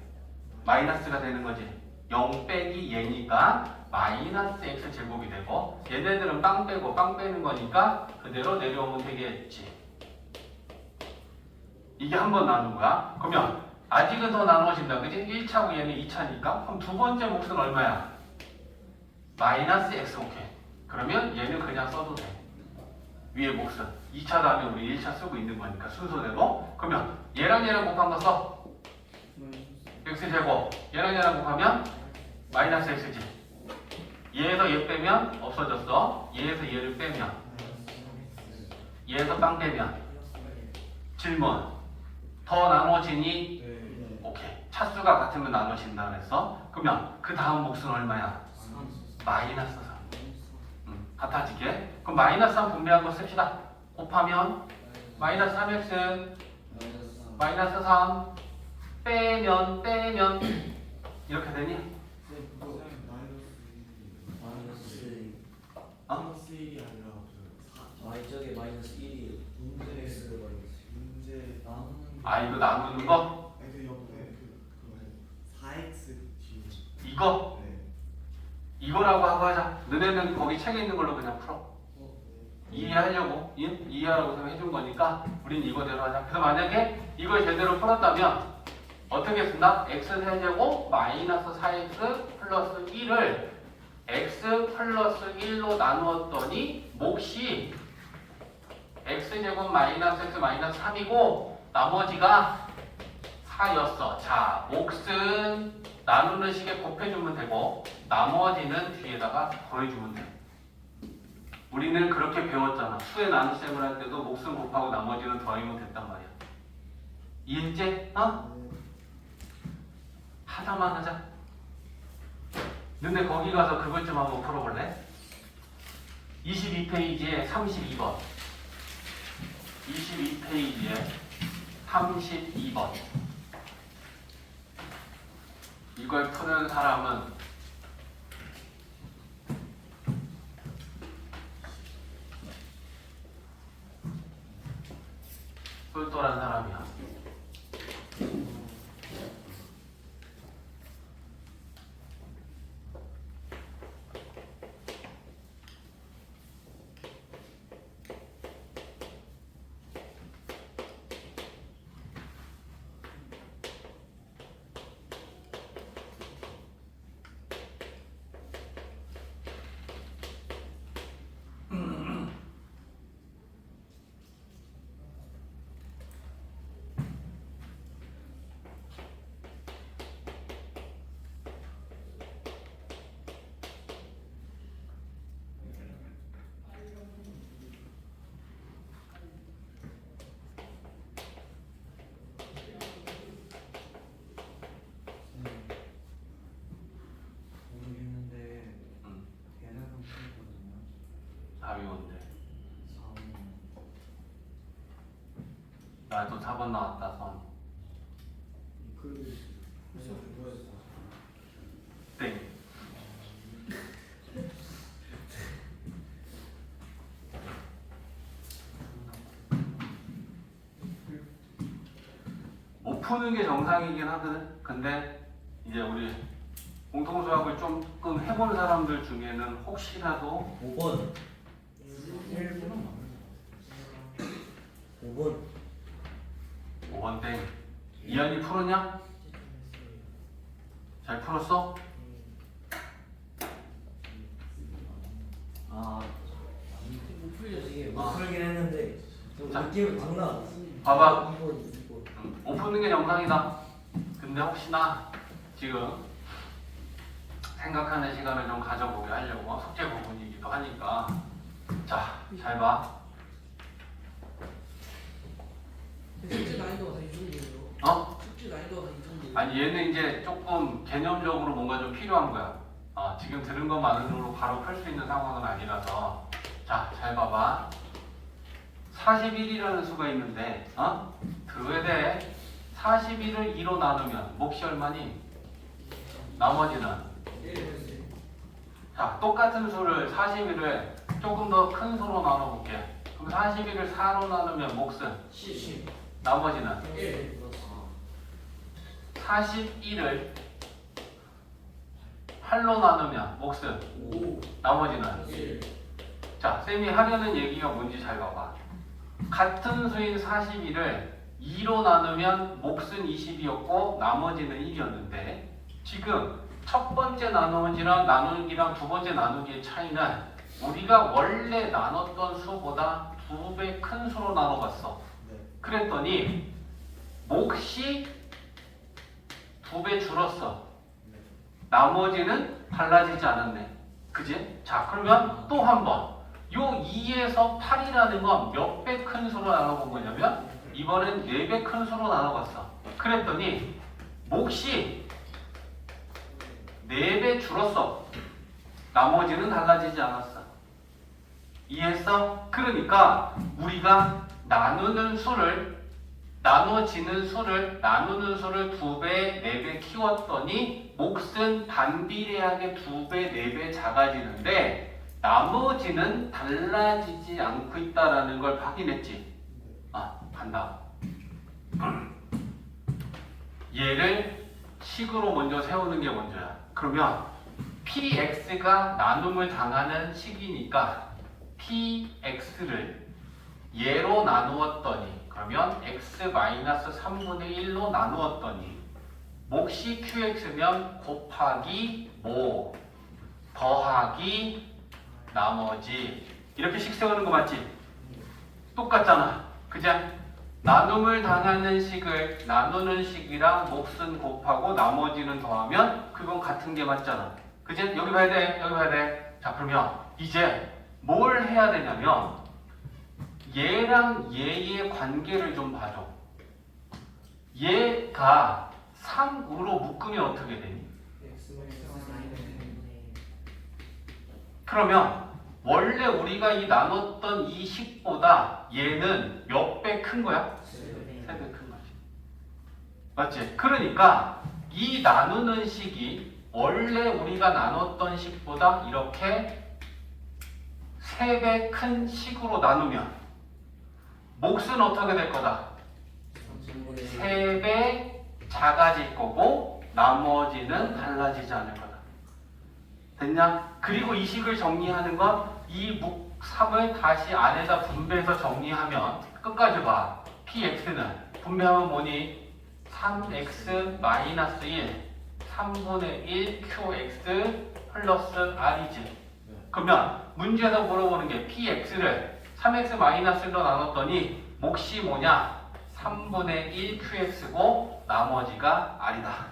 마이너스가 되는 거지. 0 빼기 얘니까 마이너스 x제곱이 되고, 얘네들은 빵 빼고 빵 빼는 거니까 그대로 내려오면 되겠지. 이게 한 번 나눈 거야. 그러면 아직은 더 나눠진다, 그지? 1차고 얘는 2차니까. 그럼 두 번째 몫은 얼마야? 마이너스 x, 오케이. 그러면 얘는 그냥 써도 돼. 위에 몫은 2차 다음에 우리 1차 쓰고 있는 거니까 순서대로. 그러면 얘랑 곱한 거 써. x제곱. 얘랑 곱하면 마이너스 x지. 얘에서 얘 빼면 없어졌어. 얘에서 얘를 빼면, 얘에서 빵 빼면. 질문. 더 나눠지니? 네. 오케이. 차수가 같으면 나눠진다 그랬어. 그러면 그 다음 몫은 얼마야? 마이너스 3. 같아지게. 그럼 마이너스 3 분배한 거 씁시다. 곱하면 마이너스 3x 마이너스 3 빼면 이렇게 되니? 마이너스 1이 아니라 저게 마이너스 1이에요. 문제 x가 마이너스 1. 문제 나누는 아, 이거 나누는 거? 아니 그 옆에 그거 4x 뒤에 이거? 네. 이거라고 하고 하자. 너네는 거기 책에 있는 걸로 그냥 풀어. 이해하려고, 이해하라고 해준 거니까 우린 이거대로 하자. 그래서 만약에 이걸 제대로 풀었다면 어떻게 쓴다? x세제곱 마이너스 4x 플러스 1을 x 플러스 1로 나누었더니 몫이 x제곱 마이너스 x 마이너스 3이고 나머지가 4였어. 자, 몫은 나누는 식에 곱해주면 되고 나머지는 뒤에다가 더해주면 돼. 우리는 그렇게 배웠잖아. 수의 나눗셈을 할 때도 몫은 곱하고 나머지는 더하면 됐단 말이야. 이해했지? 어? 하다만 하자. 근데 거기 가서 그것 좀 한번 풀어볼래? 22페이지에 32번. 22페이지에 32번. 이걸 푸는 사람은 똘똘한 사람이야. 모르겠는데 응. 대략은 풀거든요. 4위원데 4번 나도 4번 나왔다. 선. 그 땡. 못 푸는 게 정상이긴 하거든. 근데 이제 우리 공통수학을 조금 해본 사람들 중에는 혹시라도 5번 5번 5번 땡. 이한이 풀었냐? 잘 풀었어? 못 풀려지게 못 풀긴 했는데 좀 자. 느낌은 딱 나왔어. 봐봐. 2번 못 푸는 게 정상이다. 근데 혹시나 지금 생각하는 시간을 좀 가져보게 하려고 숙제 부분이기도 하니까 자, 잘 봐. 숙제 난이도가 다 이 정도예요. 어? 숙제 난이도가 다 이 정도예요. 아니 얘는 이제 조금 개념적으로 뭔가 좀 필요한 거야. 지금 들은 것만으로 바로 풀 수 있는 상황은 아니라서 자, 잘 봐봐. 41이라는 수가 있는데 들어야 돼. 41을 2로 나누면 몫이 얼마니? 나머지는 자, 똑같은 수를 41을 조금 더 큰 수로 나눠볼게. 그럼 41을 4로 나누면 몫은? 10, 나머지는? 1, 41을 8로 나누면 몫은? 5, 나머지는? 1. 자, 쌤이 하려는 얘기가 뭔지 잘 봐봐. 같은 수인 41을 2로 나누면 몫은 20이었고 나머지는 1이었는데 지금 첫 번째 나누기랑 나누기랑 두 번째 나누기의 차이는 우리가 원래 나눴던 수보다 2배 큰 수로 나눠봤어. 그랬더니 몫이 2배 줄었어. 나머지는 달라지지 않았네. 그지? 자, 그러면 또 한 번. 요 2에서 8이라는 건 몇 배 큰 수로 나눠본 거냐면 이번엔 4배 큰 수로 나눠봤어. 그랬더니 몫이 4배 줄었어. 나머지는 달라지지 않았어. 이해했어? 그러니까 우리가 나누는 수를 나누는 수를 2배, 4배 키웠더니 몫은 반비례하게 2배, 4배 작아지는데 나머지는 달라지지 않고 있다라는 걸 확인했지. 간다. 얘를 식으로 먼저 세우는 게 먼저야. 그러면 px가 나눔을 당하는 식이니까 px를 얘로 나누었더니 그러면 x-3분의 1로 나누었더니 몫이 qx면 곱하기 모 더하기 나머지 이렇게 식 세우는 거 맞지? 똑같잖아. 그죠? 나눔을 당하는 식을 나누는 식이랑 몫은 곱하고 나머지는 더하면 그건 같은 게 맞잖아. 그지? 여기 봐야 돼. 여기 봐야 돼. 자, 그러면 이제 뭘 해야 되냐면 얘랑 얘의 관계를 좀 봐줘. 얘가 3으로 묶으면 어떻게 되니? 그러면 원래 우리가 이 나눴던 이 식보다 얘는 몇 배 큰 거야? 3배 큰 거지. 맞지? 그러니까 이 나누는 식이 원래 우리가 나눴던 식보다 이렇게 3배 큰 식으로 나누면 몫은 어떻게 될 거다? 3배 작아질 거고 나머지는 달라지지 않을 거다. 됐냐? 그리고 이 식을 정리하는 건 이 묵3을 다시 안에다 분배해서 정리하면 끝까지 봐. px는 분배하면 뭐니? 3x-1 3분의 1 qx 플러스 r이지. 그러면 문제에서 물어보는 게 px를 3x-1로 나눴더니 몫이 뭐냐? 3분의 1 qx고 나머지가 r이다.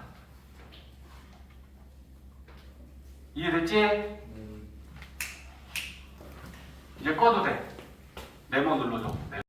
이해됐지? 이제 꺼도 돼. 네모 눌러줘.